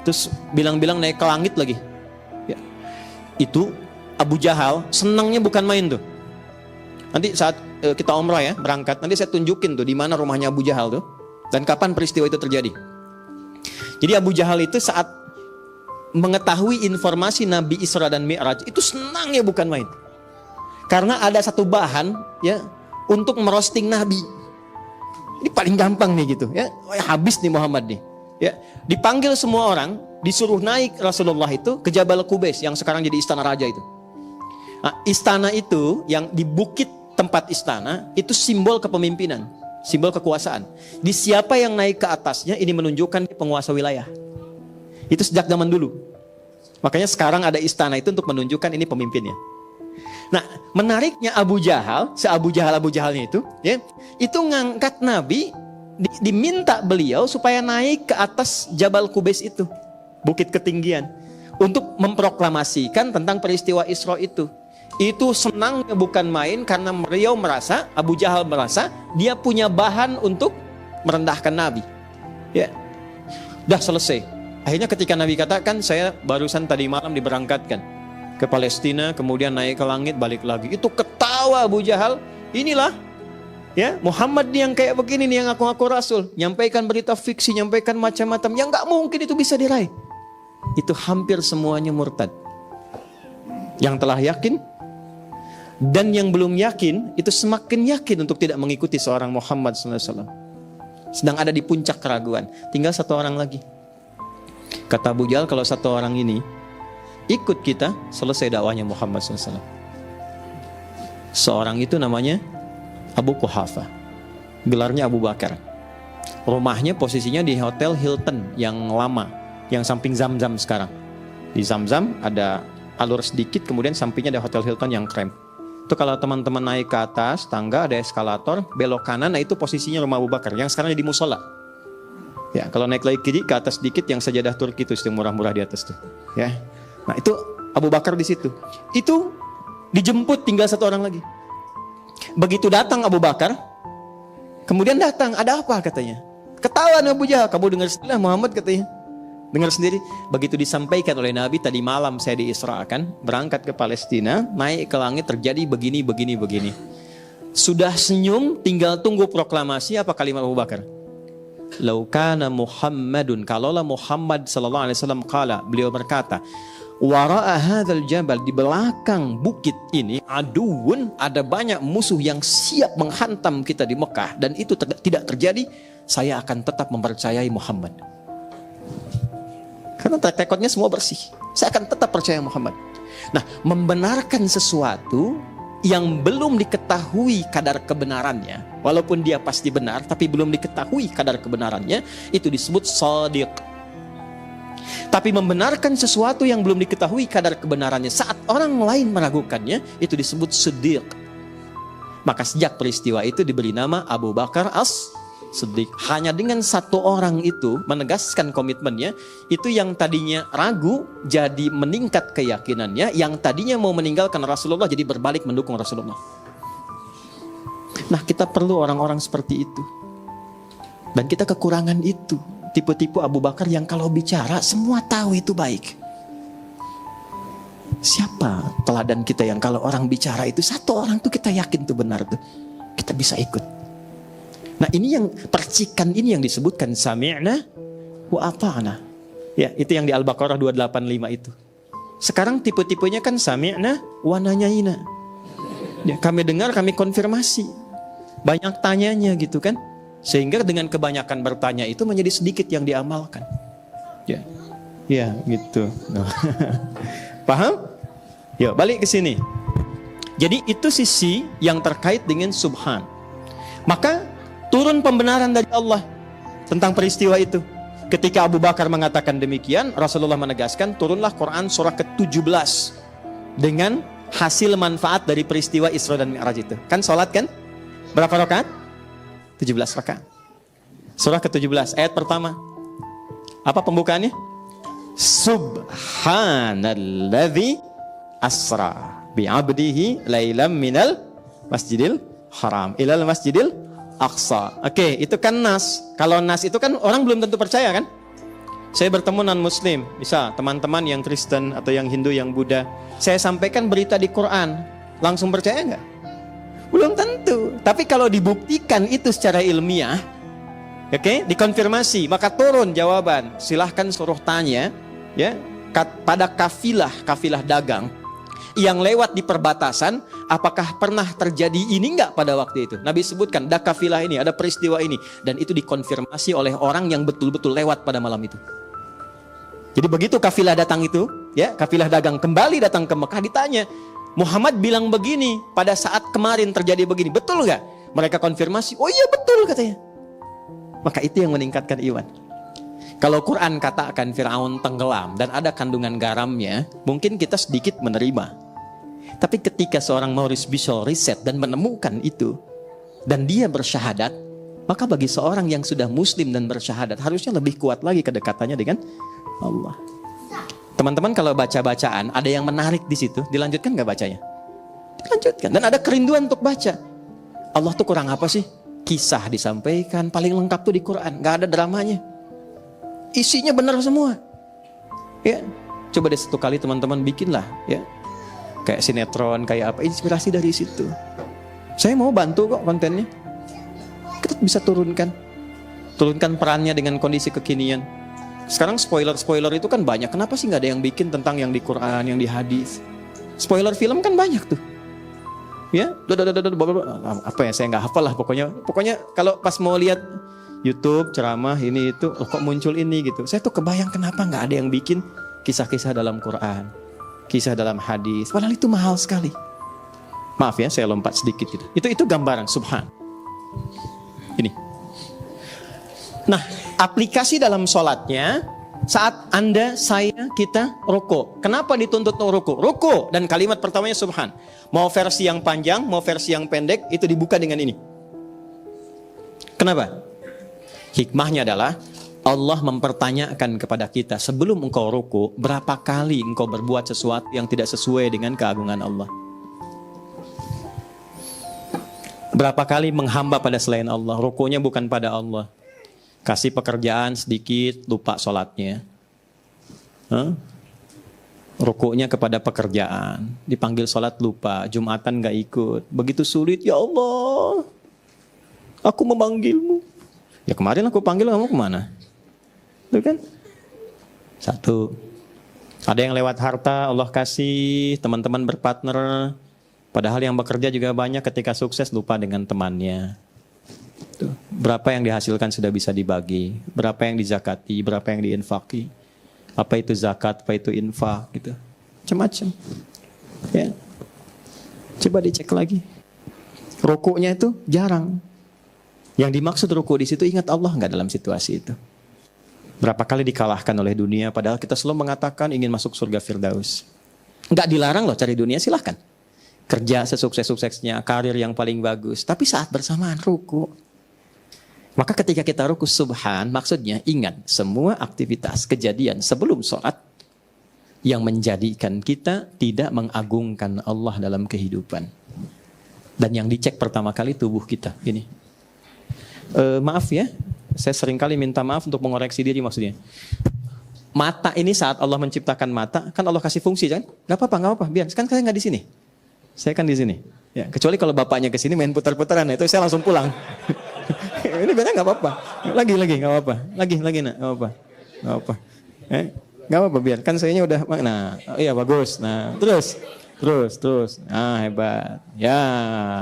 Terus bilang-bilang naik ke langit lagi. Ya. Itu Abu Jahal senangnya bukan main tuh. Nanti saat kita umrah ya, berangkat, nanti saya tunjukin tuh di mana rumahnya Abu Jahal tuh dan kapan peristiwa itu terjadi. Jadi Abu Jahal itu saat mengetahui informasi Nabi Isra dan Mi'raj itu senangnya bukan main. Karena ada satu bahan ya untuk merosting Nabi. Ini paling gampang nih gitu ya. Habis nih Muhammad nih. Ya, dipanggil semua orang, disuruh naik Rasulullah itu ke Jabal Qubais yang sekarang jadi istana raja itu. Nah, istana itu yang di bukit tempat istana itu simbol kepemimpinan, simbol kekuasaan. Di siapa yang naik ke atasnya ini menunjukkan penguasa wilayah. Itu sejak zaman dulu. Makanya sekarang ada istana itu untuk menunjukkan ini pemimpinnya. Nah, menariknya Abu Jahal, Abu Jahalnya itu, ya, itu ngangkat Nabi, diminta beliau supaya naik ke atas Jabal Qubais itu, bukit ketinggian, untuk memproklamasikan tentang peristiwa Isra itu. Itu senangnya bukan main karena beliau merasa, Abu Jahal merasa dia punya bahan untuk merendahkan Nabi. Ya, udah selesai. Akhirnya ketika Nabi katakan, saya barusan tadi malam diberangkatkan ke Palestina, kemudian naik ke langit, balik lagi. Itu ketawa Abu Jahal. Inilah ya Muhammad nih yang kayak begini nih, yang ngaku-ngaku rasul, nyampaikan berita fiksi, nyampaikan macam-macam yang nggak mungkin itu bisa diraih. Itu hampir semuanya murtad. Yang telah yakin dan yang belum yakin itu semakin yakin untuk tidak mengikuti seorang Muhammad SAW. Sedang ada di puncak keraguan. Tinggal satu orang lagi. Kata Abu Jahal, kalau satu orang ini ikut kita, selesai dakwahnya Muhammad SAW. Seorang itu namanya Abu Quhafa, gelarnya Abu Bakar. Rumahnya posisinya di Hotel Hilton yang lama, yang samping Zamzam sekarang. Di Zamzam ada alur sedikit, kemudian sampingnya ada Hotel Hilton yang keren. Itu kalau teman-teman naik ke atas tangga ada eskalator, belok kanan, nah itu posisinya rumah Abu Bakar yang sekarang jadi musola. Ya, kalau naik lagi kiri ke atas sedikit yang sajadah Turki itu yang murah-murah di atas tuh. Ya. Nah, itu Abu Bakar di situ. Itu dijemput tinggal satu orang lagi. Begitu datang Abu Bakar, kemudian datang, ada apa katanya? Ketawa Abu Jahal, kamu dengar sendiri Muhammad katanya. Dengar sendiri. Begitu disampaikan oleh Nabi, tadi malam saya diisrakan, berangkat ke Palestina, naik ke langit, terjadi begini. Sudah senyum, tinggal tunggu proklamasi. Apa kalimat Abu Bakar? Laukana Muhammadun, kalaulah Muhammad sallallahu alaihi wasallam qala, beliau berkata, wara'a hadzal jabal, di belakang bukit ini aduun, ada banyak musuh yang siap menghantam kita di Mekah, dan itu tidak terjadi, saya akan tetap mempercayai Muhammad. Karena track recordnya semua bersih. Saya akan tetap percaya Muhammad. Nah, membenarkan sesuatu yang belum diketahui kadar kebenarannya, walaupun dia pasti benar, tapi belum diketahui kadar kebenarannya, itu disebut shadiq. Tapi membenarkan sesuatu yang belum diketahui kadar kebenarannya saat orang lain meragukannya, itu disebut siddiq. Maka sejak peristiwa itu diberi nama Abu Bakar As-Siddiq. Hanya dengan satu orang itu menegaskan komitmennya, itu yang tadinya ragu jadi meningkat keyakinannya, yang tadinya mau meninggalkan Rasulullah jadi berbalik mendukung Rasulullah. Nah, kita perlu orang-orang seperti itu. Dan kita kekurangan itu. Tipe-tipe Abu Bakar yang kalau bicara semua tahu itu baik. Siapa teladan kita yang kalau orang bicara itu satu orang tuh kita yakin tuh benar tuh, kita bisa ikut. Nah, ini yang percikan ini yang disebutkan sami'na wa ata'na. Ya, itu yang di Al-Baqarah 285 itu. Sekarang tipe-tipenya kan sami'na wa nanyaina. Ya, kami dengar, kami konfirmasi. Banyak tanyanya gitu kan. Sehingga dengan kebanyakan bertanya itu menjadi sedikit yang diamalkan. Ya. Ya, gitu. Paham? Yuk, balik ke sini. Jadi itu sisi yang terkait dengan subhan. Maka turun pembenaran dari Allah tentang peristiwa itu. Ketika Abu Bakar mengatakan demikian, Rasulullah menegaskan, turunlah Quran surah ke-17 dengan hasil manfaat dari peristiwa Isra dan Mi'raj itu. Kan sholat kan? Berapa rakaat? 17 rakaat. Surah ke-17 ayat pertama. Apa pembukaannya? Subhanalladzi asra bi'abdihi lailam minal masjidil haram ilal masjidil aqsa. Oke, itu kan nas. Kalau nas itu kan orang belum tentu percaya kan? Saya bertemu non muslim, bisa teman-teman yang Kristen atau yang Hindu, yang Buddha, saya sampaikan berita di Quran, langsung percaya nggak? Belum tentu. Tapi kalau dibuktikan itu secara ilmiah, oke, dikonfirmasi, maka turun jawaban. Silahkan suruh tanya, ya, pada kafilah dagang yang lewat di perbatasan, apakah pernah terjadi ini enggak pada waktu itu? Nabi sebutkan, ada kafilah ini, ada peristiwa ini, dan itu dikonfirmasi oleh orang yang betul-betul lewat pada malam itu. Jadi begitu kafilah datang itu, ya, kafilah dagang kembali datang ke Mekah, ditanya, Muhammad bilang begini pada saat kemarin terjadi begini, betul nggak? Mereka konfirmasi, oh iya betul katanya. Maka itu yang meningkatkan iman. Kalau Quran katakan Fir'aun tenggelam dan ada kandungan garamnya, mungkin kita sedikit menerima. Tapi ketika seorang Maurice Bucaille riset dan menemukan itu, dan dia bersyahadat, maka bagi seorang yang sudah muslim dan bersyahadat, harusnya lebih kuat lagi kedekatannya dengan Allah. Teman-teman kalau baca-bacaan, ada yang menarik di situ, dilanjutkan nggak bacanya? Dilanjutkan. Dan ada kerinduan untuk baca. Allah tuh kurang apa sih? Kisah disampaikan, paling lengkap tuh di Quran, nggak ada dramanya. Isinya benar semua. Ya, coba deh satu kali teman-teman bikinlah, ya. Kayak sinetron, kayak apa, inspirasi dari situ. Saya mau bantu kok kontennya. Kita bisa turunkan perannya dengan kondisi kekinian. Sekarang spoiler itu kan banyak. Kenapa sih nggak ada yang bikin tentang yang di Quran, yang di hadis? Spoiler film kan banyak tuh. Ya, apa ya, saya nggak hafal lah pokoknya kalau pas mau lihat YouTube ceramah ini itu, oh, kok muncul ini gitu. Saya tuh kebayang kenapa nggak ada yang bikin kisah-kisah dalam Quran, kisah dalam hadis. Padahal itu mahal sekali. Maaf ya, saya lompat sedikit gitu. Itu gambaran subhan. Ini. Nah, aplikasi dalam sholatnya saat Anda, saya, kita ruku. Kenapa dituntut ruku? Ruku dan kalimat pertamanya subhan. Mau versi yang panjang, mau versi yang pendek, itu dibuka dengan ini. Kenapa? Hikmahnya adalah Allah mempertanyakan kepada kita, sebelum engkau ruku, berapa kali engkau berbuat sesuatu yang tidak sesuai dengan keagungan Allah? Berapa kali menghamba pada selain Allah? Rukunya bukan pada Allah. Kasih pekerjaan sedikit, lupa sholatnya. Rukunya kepada pekerjaan. Dipanggil sholat lupa, Jumatan gak ikut. Begitu sulit, ya Allah, aku memanggilmu. Ya kemarin aku panggil, kamu kemana? Itu kan? Satu. Ada yang lewat harta, Allah kasih, teman-teman berpartner. Padahal yang bekerja juga banyak, ketika sukses lupa dengan temannya. Tuh. Berapa yang dihasilkan sudah bisa dibagi, berapa yang dizakati, berapa yang diinfaki, apa itu zakat, apa itu infak, gitu, macam-macam. Ya, coba dicek lagi. Rukunya itu jarang. Yang dimaksud ruku di situ, ingat Allah nggak dalam situasi itu? Berapa kali dikalahkan oleh dunia, padahal kita selalu mengatakan ingin masuk surga Firdaus. Nggak dilarang loh cari dunia, silahkan. Kerja sesukses-suksesnya, karir yang paling bagus, tapi saat bersamaan ruku. Maka ketika kita ruku subhan, maksudnya ingat semua aktivitas kejadian sebelum sholat yang menjadikan kita tidak mengagungkan Allah dalam kehidupan. Dan yang dicek pertama kali tubuh kita. Ini. Maaf ya, saya seringkali minta maaf untuk mengoreksi diri maksudnya. Mata ini saat Allah menciptakan mata, kan Allah kasih fungsi kan? Gak apa-apa, biar. Kan saya nggak di sini. Saya kan di sini. Ya, kecuali kalau bapaknya ke sini main putar-putaran, itu saya langsung pulang. Ini benar nggak apa-apa. Lagi nggak apa-apa. Lagi nak nggak apa-apa. Nggak apa-apa biar. Kan sayanya udah. Nah, iya bagus. Nah, terus. Ah hebat. Ya,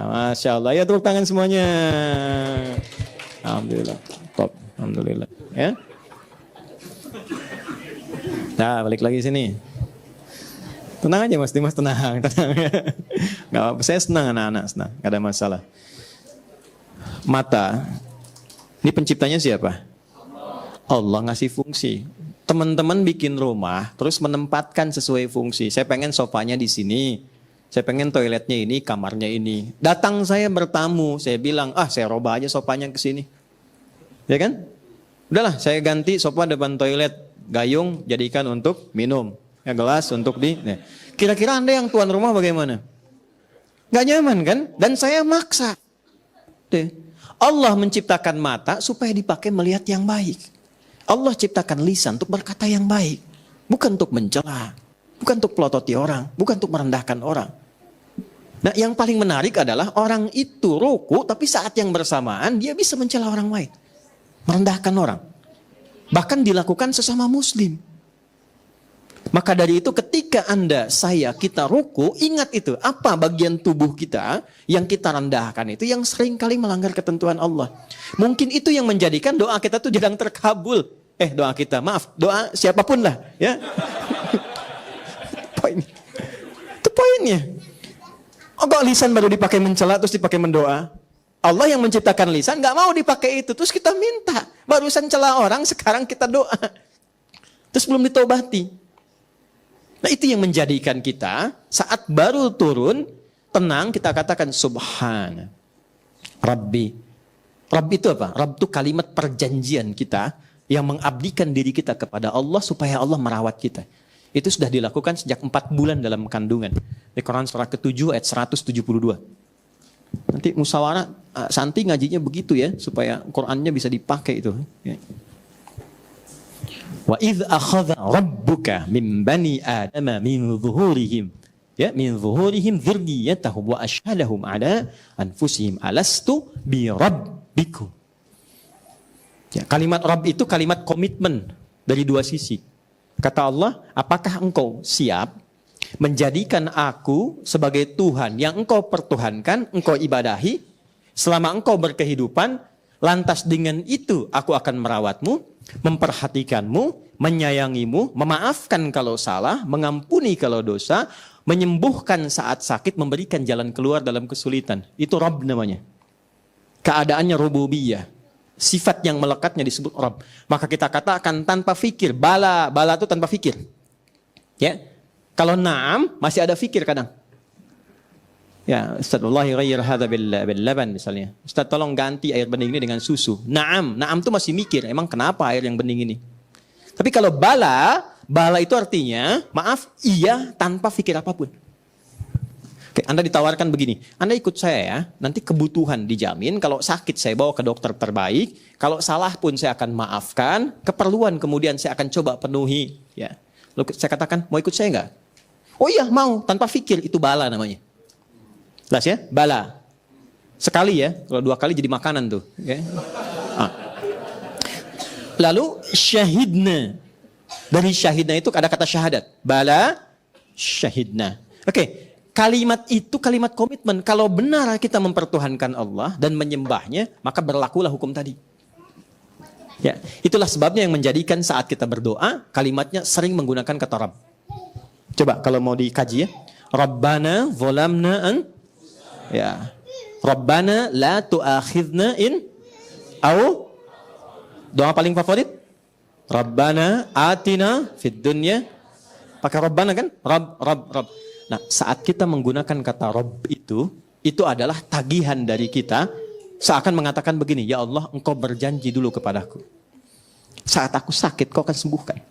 masya Allah. Ya tepuk tangan semuanya. Alhamdulillah. Top. Alhamdulillah. Ya. Nah, balik lagi sini. Tenang aja Mas Dimas, tenang. Nggak apa-apa. Saya senang anak-anak senang. Nggak ada masalah. Mata. Ini penciptanya siapa? Allah ngasih fungsi. Teman-teman bikin rumah, terus menempatkan sesuai fungsi. Saya pengen sofanya di sini. Saya pengen toiletnya ini, kamarnya ini. Datang saya bertamu, saya bilang, saya robah aja sofanya ke sini. Ya kan? Udahlah, saya ganti sofa depan toilet. Gayung jadikan untuk minum. Ya gelas untuk di. Nah. Kira-kira Anda yang tuan rumah bagaimana? Gak nyaman kan? Dan saya maksa. Allah menciptakan mata supaya dipakai melihat yang baik. Allah ciptakan lisan untuk berkata yang baik. Bukan untuk mencela. Bukan untuk pelototi orang. Bukan untuk merendahkan orang. Nah yang paling menarik adalah orang itu ruku, tapi saat yang bersamaan dia bisa mencela orang lain. Merendahkan orang. Bahkan dilakukan sesama muslim. Maka dari itu ketika Anda, saya, kita ruku, ingat itu. Apa bagian tubuh kita yang kita rendahkan itu yang sering kali melanggar ketentuan Allah. Mungkin itu yang menjadikan doa kita tuh jarang terkabul. Doa kita, maaf, doa siapapun lah. Ya. Poin. Itu poinnya. Oh, kok lisan baru dipakai mencela terus dipakai mendoa? Allah yang menciptakan lisan nggak mau dipakai itu, terus kita minta. Barusan cela orang, sekarang kita doa. Terus belum ditobati. Nah, itu yang menjadikan kita saat baru turun, tenang, kita katakan Subhana Rabbi. Rabb itu apa? Rabb itu kalimat perjanjian kita yang mengabdikan diri kita kepada Allah supaya Allah merawat kita. Itu sudah dilakukan sejak 4 bulan dalam kandungan. Di Quran surah ke-7 ayat 172. Nanti musyawarah Santi ngajinya begitu ya, supaya Qurannya bisa dipakai itu. Ya. Wa idh akhadha rabbuka min bani adama min zuhurihim, ya, min zuhurihim dzurriyyatahum wa ashhadahum ala anfusihim alastu bi rabbikum. Ya, kalimat Rabb itu kalimat komitmen dari dua sisi. Kata Allah, apakah engkau siap menjadikan aku sebagai Tuhan yang engkau pertuhankan, engkau ibadahi, selama engkau berkehidupan, lantas dengan itu aku akan merawatmu, memperhatikanmu, menyayangimu, memaafkan kalau salah, mengampuni kalau dosa, menyembuhkan saat sakit, memberikan jalan keluar dalam kesulitan. Itu Rabb namanya. Keadaannya rububiyah. Sifat yang melekatnya disebut Rabb. Maka kita katakan tanpa fikir. Bala itu tanpa fikir. Ya. Kalau na'am masih ada fikir kadang. Ya, Ustaz, wallahi ghayyir hadha bil laban misalnya. Ustaz, tolong ganti air bening ini dengan susu. Na'am itu masih mikir, emang kenapa air yang bening ini? Tapi kalau bala itu artinya maaf, iya tanpa fikir apapun. Oke, Anda ditawarkan begini, Anda ikut saya ya, nanti kebutuhan dijamin, kalau sakit saya bawa ke dokter terbaik, kalau salah pun saya akan maafkan, keperluan kemudian saya akan coba penuhi. Ya. Lalu saya katakan, mau ikut saya enggak? Oh iya mau, tanpa fikir, itu bala namanya. Jelas ya, bala. Sekali ya, kalau 2 kali jadi makanan tuh. Ya. Lalu syahidna, dari syahidna itu ada kata syahadat, bala, syahidna. Oke. Kalimat itu kalimat komitmen. Kalau benar kita mempertuhankan Allah dan menyembahnya, maka berlakulah hukum tadi. Ya, itulah sebabnya yang menjadikan saat kita berdoa, kalimatnya sering menggunakan kata Rabb. Coba kalau mau dikaji ya. Rabbana zalamna ya. Rabbana la tu'akhidna in au doa paling favorit. Rabbana atina fid dunya. Pakai Rabbana kan? Rabb. Nah, saat kita menggunakan kata Rabb itu adalah tagihan dari kita seakan mengatakan begini, ya Allah, engkau berjanji dulu kepadaku. Saat aku sakit, kau akan sembuhkan.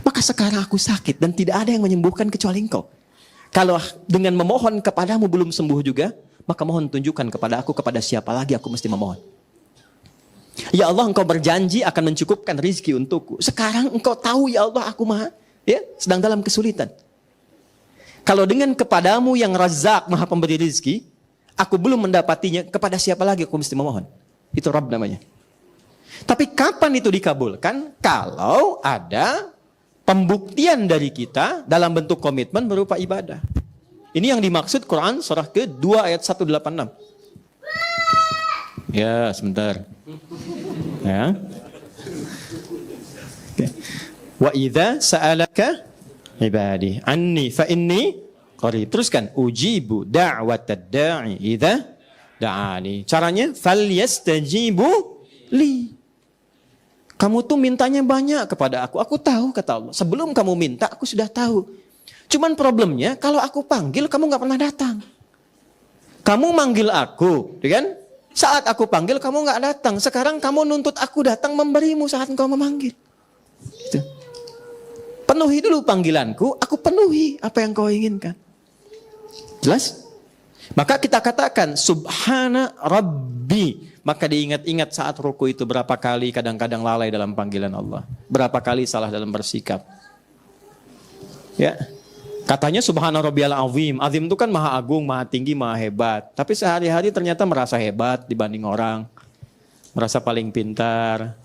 Maka sekarang aku sakit dan tidak ada yang menyembuhkan kecuali engkau. Kalau dengan memohon kepadamu belum sembuh juga, maka mohon tunjukkan kepada aku kepada siapa lagi aku mesti memohon. Ya Allah, engkau berjanji akan mencukupkan rizki untukku. Sekarang engkau tahu ya Allah, aku sedang dalam kesulitan. Kalau dengan kepadamu yang Razzaq, maha pemberi rizki, aku belum mendapatinya, kepada siapa lagi aku mesti memohon? Itu Rabb namanya. Tapi kapan itu dikabulkan? Kalau ada pembuktian dari kita dalam bentuk komitmen berupa ibadah. Ini yang dimaksud Quran surah ke-2 ayat 186. Ya, sebentar. Ya. Okay. Wa idza sa'alaka ibadi anni fa inni qarib. Teruskan, ujibu da'watad da'i idza da'ani. Caranya falyastajibu li. Kamu tuh mintanya banyak kepada aku. Aku tahu, kata Allah. Sebelum kamu minta, aku sudah tahu. Cuman problemnya, kalau aku panggil, kamu gak pernah datang. Kamu manggil aku, kan? Saat aku panggil, kamu gak datang. Sekarang kamu nuntut aku datang memberimu saat engkau memanggil. Gitu. Penuhi dulu panggilanku, aku penuhi apa yang kau inginkan. Jelas? Maka kita katakan Subhana Rabbi. Maka diingat-ingat saat ruku itu berapa kali kadang-kadang lalai dalam panggilan Allah. Berapa kali salah dalam bersikap. Ya. Katanya Subhana Rabbiyal Azim. Azim itu kan maha agung, maha tinggi, maha hebat. Tapi sehari-hari ternyata merasa hebat dibanding orang. Merasa paling pintar.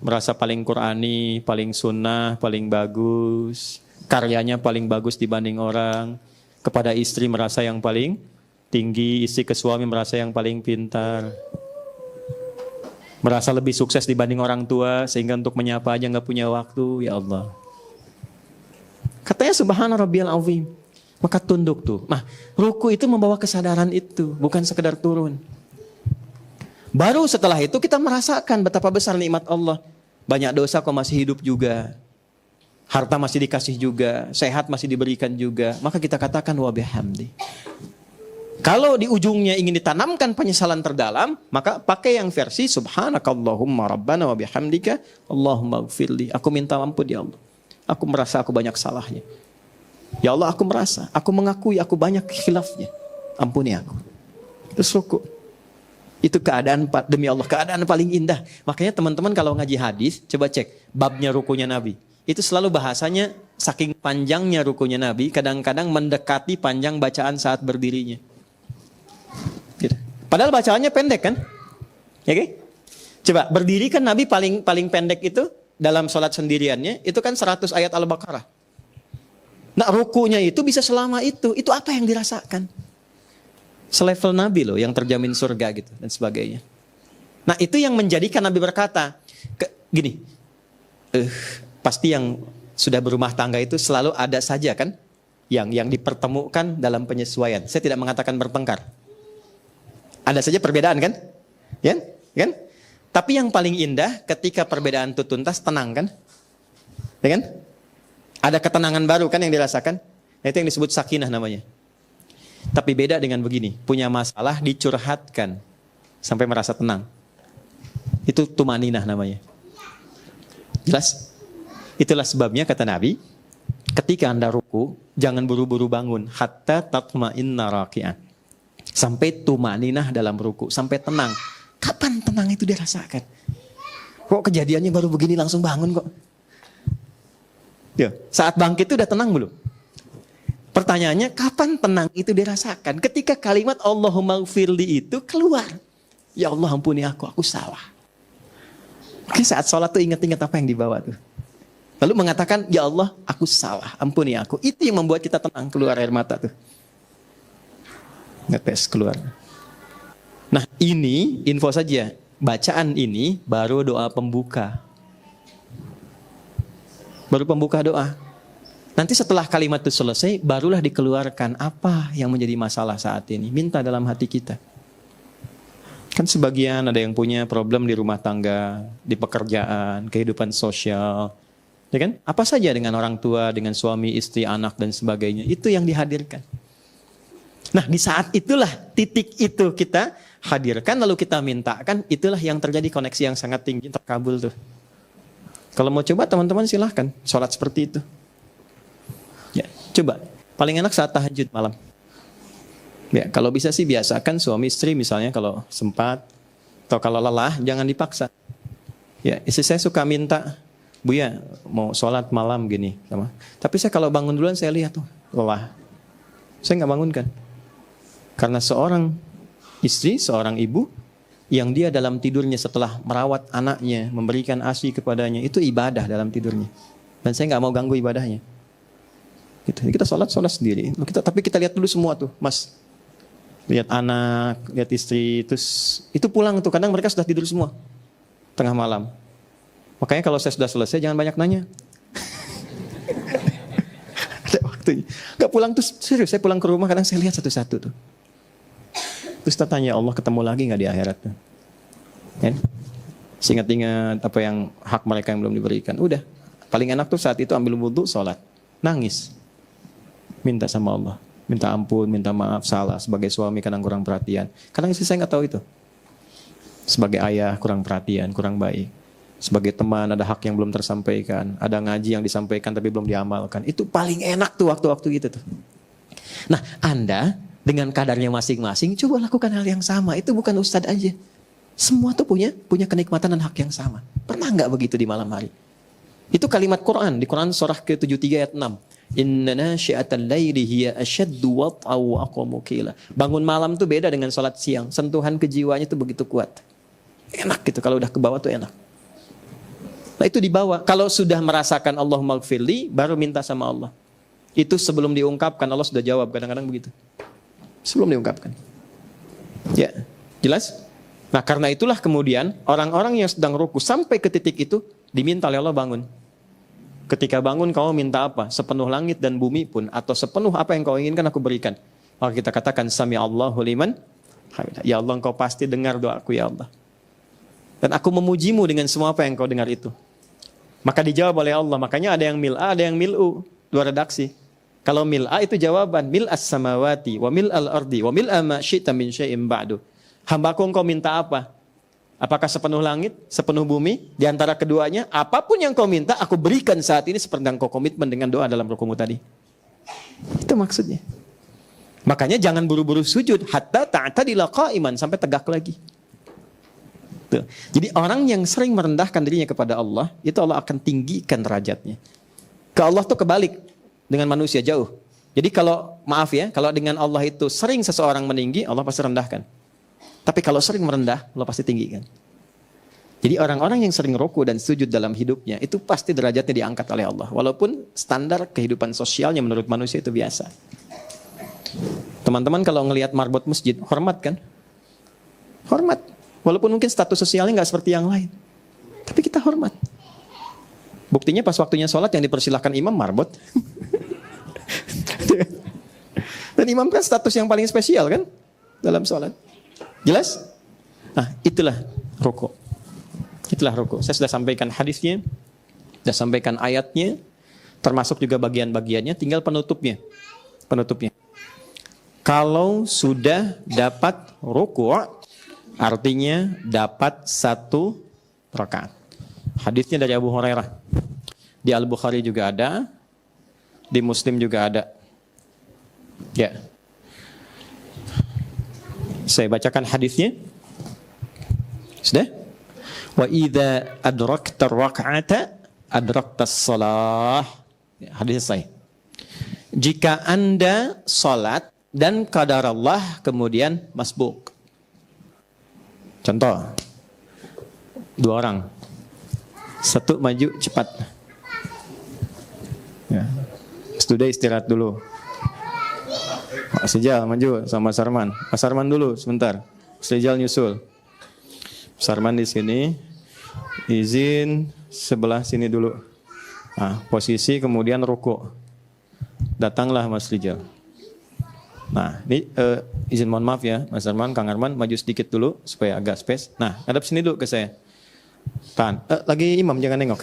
Merasa paling Qurani, paling sunnah, paling bagus. Karyanya paling bagus dibanding orang. Kepada istri merasa yang paling tinggi, istri ke suami merasa yang paling pintar. Merasa lebih sukses dibanding orang tua, sehingga untuk menyapa aja gak punya waktu. Ya Allah. Katanya Subhana Rabbiyal Azim. Maka tunduk tuh. Nah, ruku itu membawa kesadaran itu, bukan sekedar turun. Baru setelah itu kita merasakan betapa besar nikmat Allah. Banyak dosa kok masih hidup juga. Harta masih dikasih juga, sehat masih diberikan juga. Maka kita katakan wa bihamdi. Kalau di ujungnya ingin ditanamkan penyesalan terdalam, maka pakai yang versi subhanakallahumma rabbana wa bihamdika Allahumma gfirli. Aku minta ampun ya Allah. Aku merasa aku banyak salahnya. Ya Allah, aku merasa, aku mengakui aku banyak khilafnya. Ampuni aku. Terus ruku. Itu keadaan demi Allah, keadaan paling indah. Makanya teman-teman kalau ngaji hadis, coba cek babnya rukunya Nabi. Itu selalu bahasanya saking panjangnya rukunya Nabi, kadang-kadang mendekati panjang bacaan saat berdirinya. Gitu. Padahal bacaannya pendek kan? Ya, okay? Coba berdiri kan Nabi paling pendek itu dalam sholat sendiriannya, itu kan 100 ayat Al-Baqarah. Nah rukunya itu bisa selama itu apa yang dirasakan? Selevel Nabi loh yang terjamin surga gitu dan sebagainya. Nah itu yang menjadikan Nabi berkata, gini, pasti yang sudah berumah tangga itu selalu ada saja kan yang dipertemukan dalam penyesuaian. Saya tidak mengatakan bertengkar. Ada saja perbedaan kan? Ya, kan? Tapi yang paling indah ketika perbedaan itu tuntas, tenang kan? Ya kan? Ada ketenangan baru kan yang dirasakan? Nah, itu yang disebut sakinah namanya. Tapi beda dengan begini, punya masalah dicurhatkan sampai merasa tenang. Itu tumaninah namanya. Jelas? Itulah sebabnya kata Nabi, ketika Anda ruku, jangan buru-buru bangun hatta tatma'inna raki'an. Sampai tumaninah dalam ruku, sampai tenang. Kapan tenang itu dirasakan? Kok kejadiannya baru begini langsung bangun kok? Ya, saat bangkit itu udah tenang belum? Pertanyaannya, kapan tenang itu dirasakan? Ketika kalimat Allahumma gfirli itu keluar. Ya Allah ampuni aku salah. Oke, saat sholat tuh ingat-ingat apa yang dibawa tuh. Lalu mengatakan, ya Allah aku salah, ampuni aku. Itu yang membuat kita tenang, keluar air mata tuh. Ngetes keluar. Nah ini info saja. Bacaan ini baru doa pembuka. Baru pembuka doa. Nanti setelah kalimat itu selesai, barulah dikeluarkan apa yang menjadi masalah saat ini. Minta dalam hati kita. Kan sebagian ada yang punya problem di rumah tangga, di pekerjaan, kehidupan sosial. Ya kan? Apa saja dengan orang tua, dengan suami, istri, anak, dan sebagainya. Itu yang dihadirkan. Nah di saat itulah, titik itu kita hadirkan, lalu kita mintakan, itulah yang terjadi koneksi yang sangat tinggi, terkabul tuh. Kalau mau coba teman-teman silahkan sholat seperti itu. Ya, coba. Paling enak saat tahajud malam. Ya, kalau bisa sih biasakan suami istri misalnya kalau sempat atau kalau lelah jangan dipaksa. Ya, istri saya suka minta, Bu ya mau sholat malam gini, sama. Tapi saya kalau bangun duluan saya lihat tuh lelah. Saya nggak bangunkan. Karena seorang istri, seorang ibu yang dia dalam tidurnya setelah merawat anaknya, memberikan ASI kepadanya, itu ibadah dalam tidurnya. Dan saya nggak mau ganggu ibadahnya. Gitu. Kita sholat sendiri. Tapi kita lihat dulu semua tuh, Mas. Lihat anak, lihat istri, terus itu pulang tuh. Kadang mereka sudah tidur semua tengah malam. Makanya kalau saya sudah selesai jangan banyak nanya. Ada waktunya. Gak pulang tuh serius. Saya pulang ke rumah kadang saya lihat satu-satu tuh. Terus kita tanya Allah ketemu lagi nggak di akhirat tuh? Kan? Ingat-ingat apa yang hak mereka yang belum diberikan. Udah. Paling enak tuh saat itu ambil wudhu, sholat, nangis, minta sama Allah, minta ampun, minta maaf, salah sebagai suami kadang kurang perhatian. Kadang istri saya nggak tahu itu. Sebagai ayah kurang perhatian, kurang baik. Sebagai teman ada hak yang belum tersampaikan, ada ngaji yang disampaikan tapi belum diamalkan. Itu paling enak tuh waktu-waktu gitu tuh. Nah, Anda dengan kadarnya masing-masing, coba lakukan hal yang sama. Itu bukan ustadz aja. Semua tuh punya kenikmatan dan hak yang sama. Pernah nggak begitu di malam hari? Itu kalimat Quran. Di Quran surah ke-73 ayat 6. Inna nasyi'atal laili hiya ashaddu wat'a wa aqwamu qila. Bangun malam tuh beda dengan sholat siang. Sentuhan kejiwaannya tuh begitu kuat. Enak gitu. Kalau udah ke bawah tuh enak. Nah itu dibawa. Kalau sudah merasakan Allahumma gfirli, baru minta sama Allah. Itu sebelum diungkapkan, Allah sudah jawab. Kadang-kadang begitu. Sebelum diungkapkan. Ya, jelas? Nah karena itulah kemudian orang-orang yang sedang ruku sampai ke titik itu diminta oleh Allah bangun. Ketika bangun kamu minta apa? Sepenuh langit dan bumi pun, atau sepenuh apa yang kau inginkan aku berikan. Maka kita katakan sami Allahu liman hamidah. Ya Allah, engkau pasti dengar doaku ya Allah. Dan aku memujimu dengan semua apa yang kau dengar itu. Maka dijawab oleh Allah. Makanya ada yang mil'a, ada yang mil'u. Dua redaksi. Kalau mil'a itu jawaban. Mil'as samawati wa mil'al ardi wa mil'a ma syi'ta min syai'im ba'du. Hambaku engkau minta apa? Apakah sepenuh langit, sepenuh bumi? Di antara keduanya, apapun yang kau minta, aku berikan saat ini seperti yang kau komitmen dengan doa dalam rukumu tadi. Itu maksudnya. Makanya jangan buru-buru sujud hatta ta'tadila qa'iman, sampai tegak lagi. Tuh. Jadi orang yang sering merendahkan dirinya kepada Allah, itu Allah akan tinggikan derajatnya. Ke Allah tuh kebalik dengan manusia jauh. Jadi kalau maaf ya, kalau dengan Allah itu sering seseorang meninggi, Allah pasti rendahkan. Tapi kalau sering merendah, Allah pasti tinggikan. Jadi orang-orang yang sering ruku dan sujud dalam hidupnya, itu pasti derajatnya diangkat oleh Allah. Walaupun standar kehidupan sosialnya menurut manusia itu biasa. Teman-teman kalau ngelihat marbot masjid, hormat kan? Hormat. Walaupun mungkin status sosialnya nggak seperti yang lain. Tapi kita hormat. Buktinya pas waktunya sholat yang dipersilahkan imam marbot. Dan imam kan status yang paling spesial kan? Dalam sholat. Jelas? Nah, itulah ruku. Itulah ruku. Saya sudah sampaikan hadisnya, sudah sampaikan ayatnya, termasuk juga bagian-bagiannya, tinggal penutupnya. Penutupnya. Kalau sudah dapat ruku, artinya dapat 1 rakaat. Hadisnya dari Abu Hurairah. Di Al-Bukhari juga ada, di Muslim juga ada. Ya. Saya bacakan hadisnya. Sudah? Wa idza adrakta rak'ata adrakta shalah. Hadis saya. Jika Anda salat dan qadarullah kemudian masbuk. Contoh. 2 orang. 1 maju cepat. Ya. Sudah istirahat dulu. Pak Sejal maju sama Sarman. Pak Sarman dulu sebentar. Sejal nyusul. Sarman di sini. Izin sebelah sini dulu. Nah, posisi kemudian ruku. Datanglah Mas Rijal. Nah, ini izin mohon maaf ya, Mas Sarman, Kang Arman maju sedikit dulu supaya agak space. Nah, hadap sini dulu ke saya. Tahan. Lagi imam jangan nengok.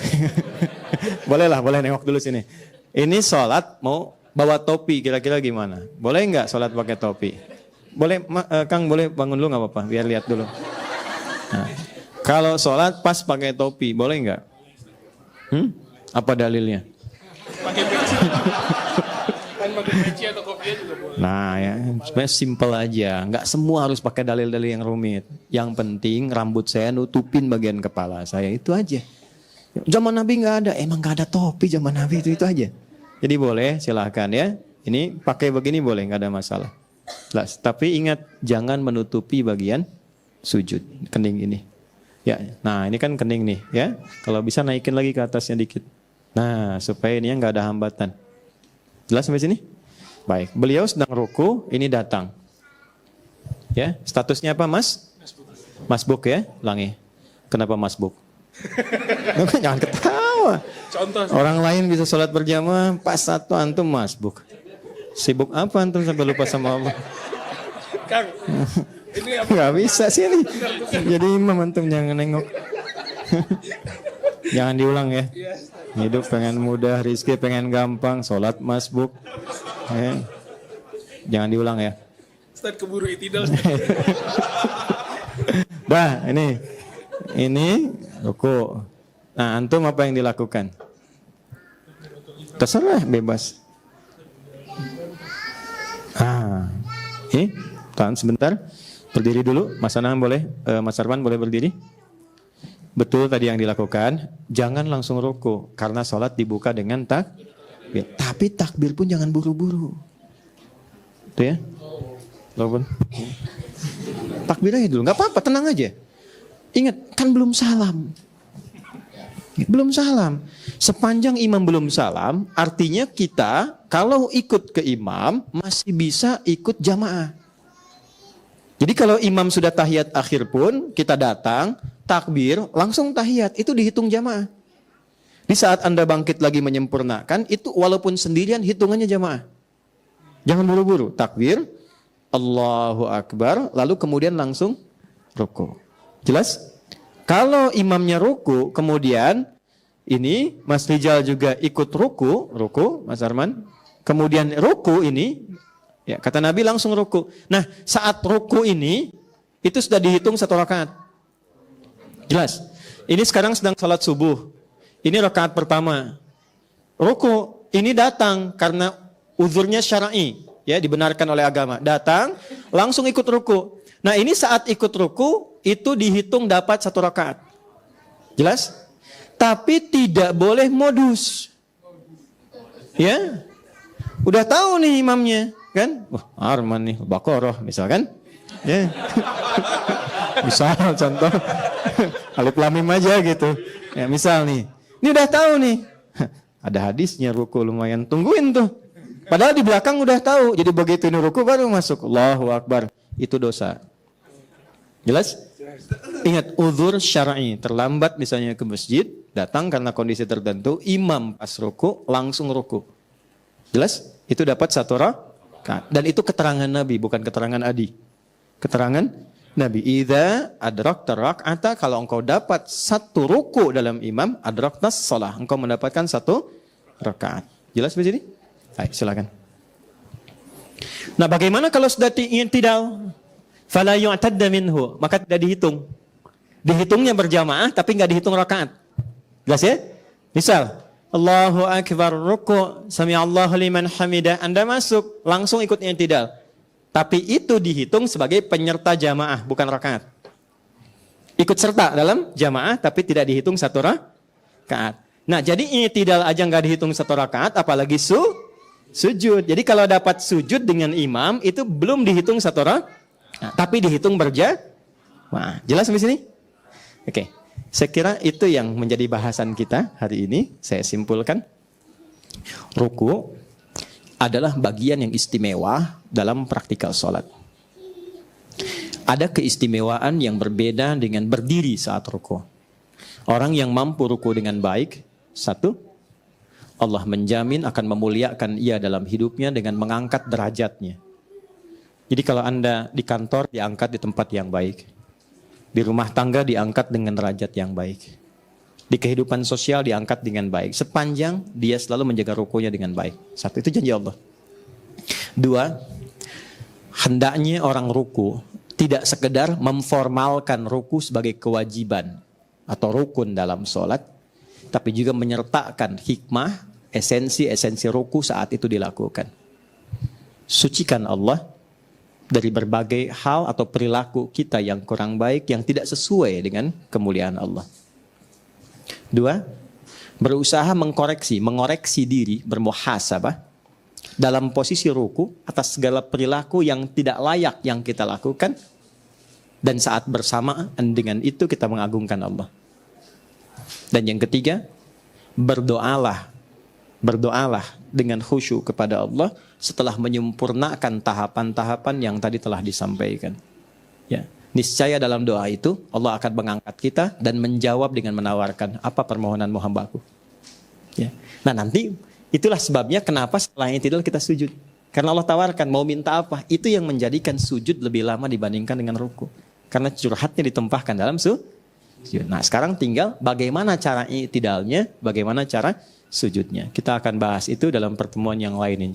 Boleh nengok dulu sini. Ini sholat mau bawa topi kira-kira gimana? Boleh nggak sholat pakai topi? Boleh, Kang boleh bangun dulu nggak apa-apa, biar lihat dulu. Nah, kalau sholat pas pakai topi, boleh nggak? Apa dalilnya? Pakai peci. Kan pakai peci atau kopiah juga boleh. Nah ya, sebenarnya simple aja. Nggak semua harus pakai dalil-dalil yang rumit. Yang penting rambut saya nutupin bagian kepala saya, itu aja. Zaman Nabi nggak ada, emang nggak ada topi zaman Nabi itu aja. Jadi boleh, silahkan ya. Ini pakai begini boleh, nggak ada masalah. Tapi ingat, jangan menutupi bagian sujud, kening ini. Ya, nah ini kan kening nih, ya. Kalau bisa naikin lagi ke atasnya dikit. Nah, supaya ini nggak ada hambatan. Jelas sampai sini? Baik, beliau sedang ruku, ini datang. Ya, statusnya apa, Mas? Masbuk ya, ulangi. Kenapa masbuk? Jangan ketawa. Contoh. Orang lain bisa sholat berjamaah, pas satu antum masbuk. Sibuk apa antum sampai lupa sama Allah? Kang, ini apa? Gak bisa sih ini. Jadi imam antum jangan nengok. Jangan diulang ya. Hidup pengen mudah, rizki pengen gampang, sholat masbuk. Ya. Jangan diulang ya. Ustaz keburu itidal. Dah, ini ruku. Nah, antum apa yang dilakukan? Terserah, bebas. Tahan sebentar. Berdiri dulu. Mas Anam boleh, Mas Arman boleh berdiri. Betul tadi yang dilakukan. Jangan langsung ruku karena sholat dibuka dengan takbir. Tapi takbir pun jangan buru-buru. Itu ya. Walaupun takbir aja dulu, nggak apa-apa, tenang aja. Ingat, kan belum salam. Belum salam. Sepanjang imam belum salam, artinya kita kalau ikut ke imam masih bisa ikut jamaah. Jadi kalau imam sudah tahiyat akhir pun kita datang, takbir, langsung tahiyat, itu dihitung jamaah. Di saat Anda bangkit lagi menyempurnakan, itu walaupun sendirian hitungannya jamaah. Jangan buru-buru. Takbir, Allahu Akbar, lalu kemudian langsung ruku. Jelas? Kalau imamnya ruku, kemudian ini Mas Rijal juga ikut ruku, Mas Arman. Kemudian ruku ini, ya kata Nabi langsung ruku. Nah, saat ruku ini, itu sudah dihitung 1 rakaat. Jelas? Ini sekarang sedang salat subuh. Ini rakaat pertama. Ruku ini datang karena uzurnya syar'i, ya dibenarkan oleh agama. Datang, langsung ikut ruku. Nah ini saat ikut ruku, itu dihitung dapat 1 rakaat. Jelas? Tapi tidak boleh modus. Ya, udah tahu nih imamnya, kan? Wah, Arman nih, Baqarah misalkan. Ya. Misal contoh, Alif Lam Mim aja gitu. Ya misal nih, ini udah tahu nih. Ada hadisnya ruku lumayan, tungguin tuh. Padahal di belakang udah tahu. Jadi begitu ini ruku baru masuk. Allahu Akbar. Itu dosa. Jelas? Ingat, uzur syar'i. Terlambat misalnya ke masjid, datang karena kondisi tertentu, imam pas ruku, langsung ruku. Jelas? Itu dapat 1 rakaat. Dan itu keterangan Nabi, bukan keterangan Adi. Keterangan Nabi. Idza adrakta rak'ata, kalau engkau dapat 1 ruku dalam imam, adraktas shalah. Engkau mendapatkan 1 rakaat. Jelas di sini? Baik, silakan. Nah, bagaimana kalau sudah i'tidal? Fala yu'tadda minhu, maka tidak dihitung. Dihitungnya berjamaah tapi enggak dihitung rakaat. Jelas ya? Misal, Allahu Akbar ruku, sami Allahu liman hamidah, Anda masuk, langsung ikut i'tidal. Tapi itu dihitung sebagai penyerta jamaah, bukan rakaat. Ikut serta dalam jamaah tapi tidak dihitung 1 rakaat. Nah, jadi i'tidal aja enggak dihitung 1 rakaat, apalagi sujud. Jadi kalau dapat sujud dengan imam itu belum dihitung 1 rakaat. Nah, tapi dihitung berjamaah. Jelas sampai sini? Oke. Saya kira itu yang menjadi bahasan kita hari ini. Saya simpulkan. Ruku adalah bagian yang istimewa dalam praktikal sholat. Ada keistimewaan yang berbeda dengan berdiri saat ruku. Orang yang mampu ruku dengan baik, 1, Allah menjamin akan memuliakan ia dalam hidupnya dengan mengangkat derajatnya. Jadi kalau Anda di kantor diangkat di tempat yang baik. Di rumah tangga diangkat dengan derajat yang baik. Di kehidupan sosial diangkat dengan baik. Sepanjang dia selalu menjaga rukunya dengan baik. 1, itu janji Allah. 2, hendaknya orang ruku tidak sekedar memformalkan ruku sebagai kewajiban atau rukun dalam sholat. Tapi juga menyertakan hikmah, esensi ruku saat itu dilakukan. Sucikan Allah dari berbagai hal atau perilaku kita yang kurang baik, yang tidak sesuai dengan kemuliaan Allah. 2, berusaha mengoreksi diri, bermuhasabah dalam posisi ruku atas segala perilaku yang tidak layak yang kita lakukan, dan saat bersamaan dengan itu kita mengagungkan Allah. Dan yang ketiga, berdoalah dengan khusyuk kepada Allah setelah menyempurnakan tahapan-tahapan yang tadi telah disampaikan. Ya, niscaya dalam doa itu Allah akan mengangkat kita dan menjawab dengan menawarkan, apa permohonanmu hambaku. Ya. Nah nanti itulah sebabnya kenapa setelah i'tidal kita sujud. Karena Allah tawarkan mau minta apa, itu yang menjadikan sujud lebih lama dibandingkan dengan ruku. Karena curhatnya ditempahkan dalam sujud. Nah sekarang tinggal bagaimana cara i'tidalnya, bagaimana cara sujudnya. Kita akan bahas itu dalam pertemuan yang lain.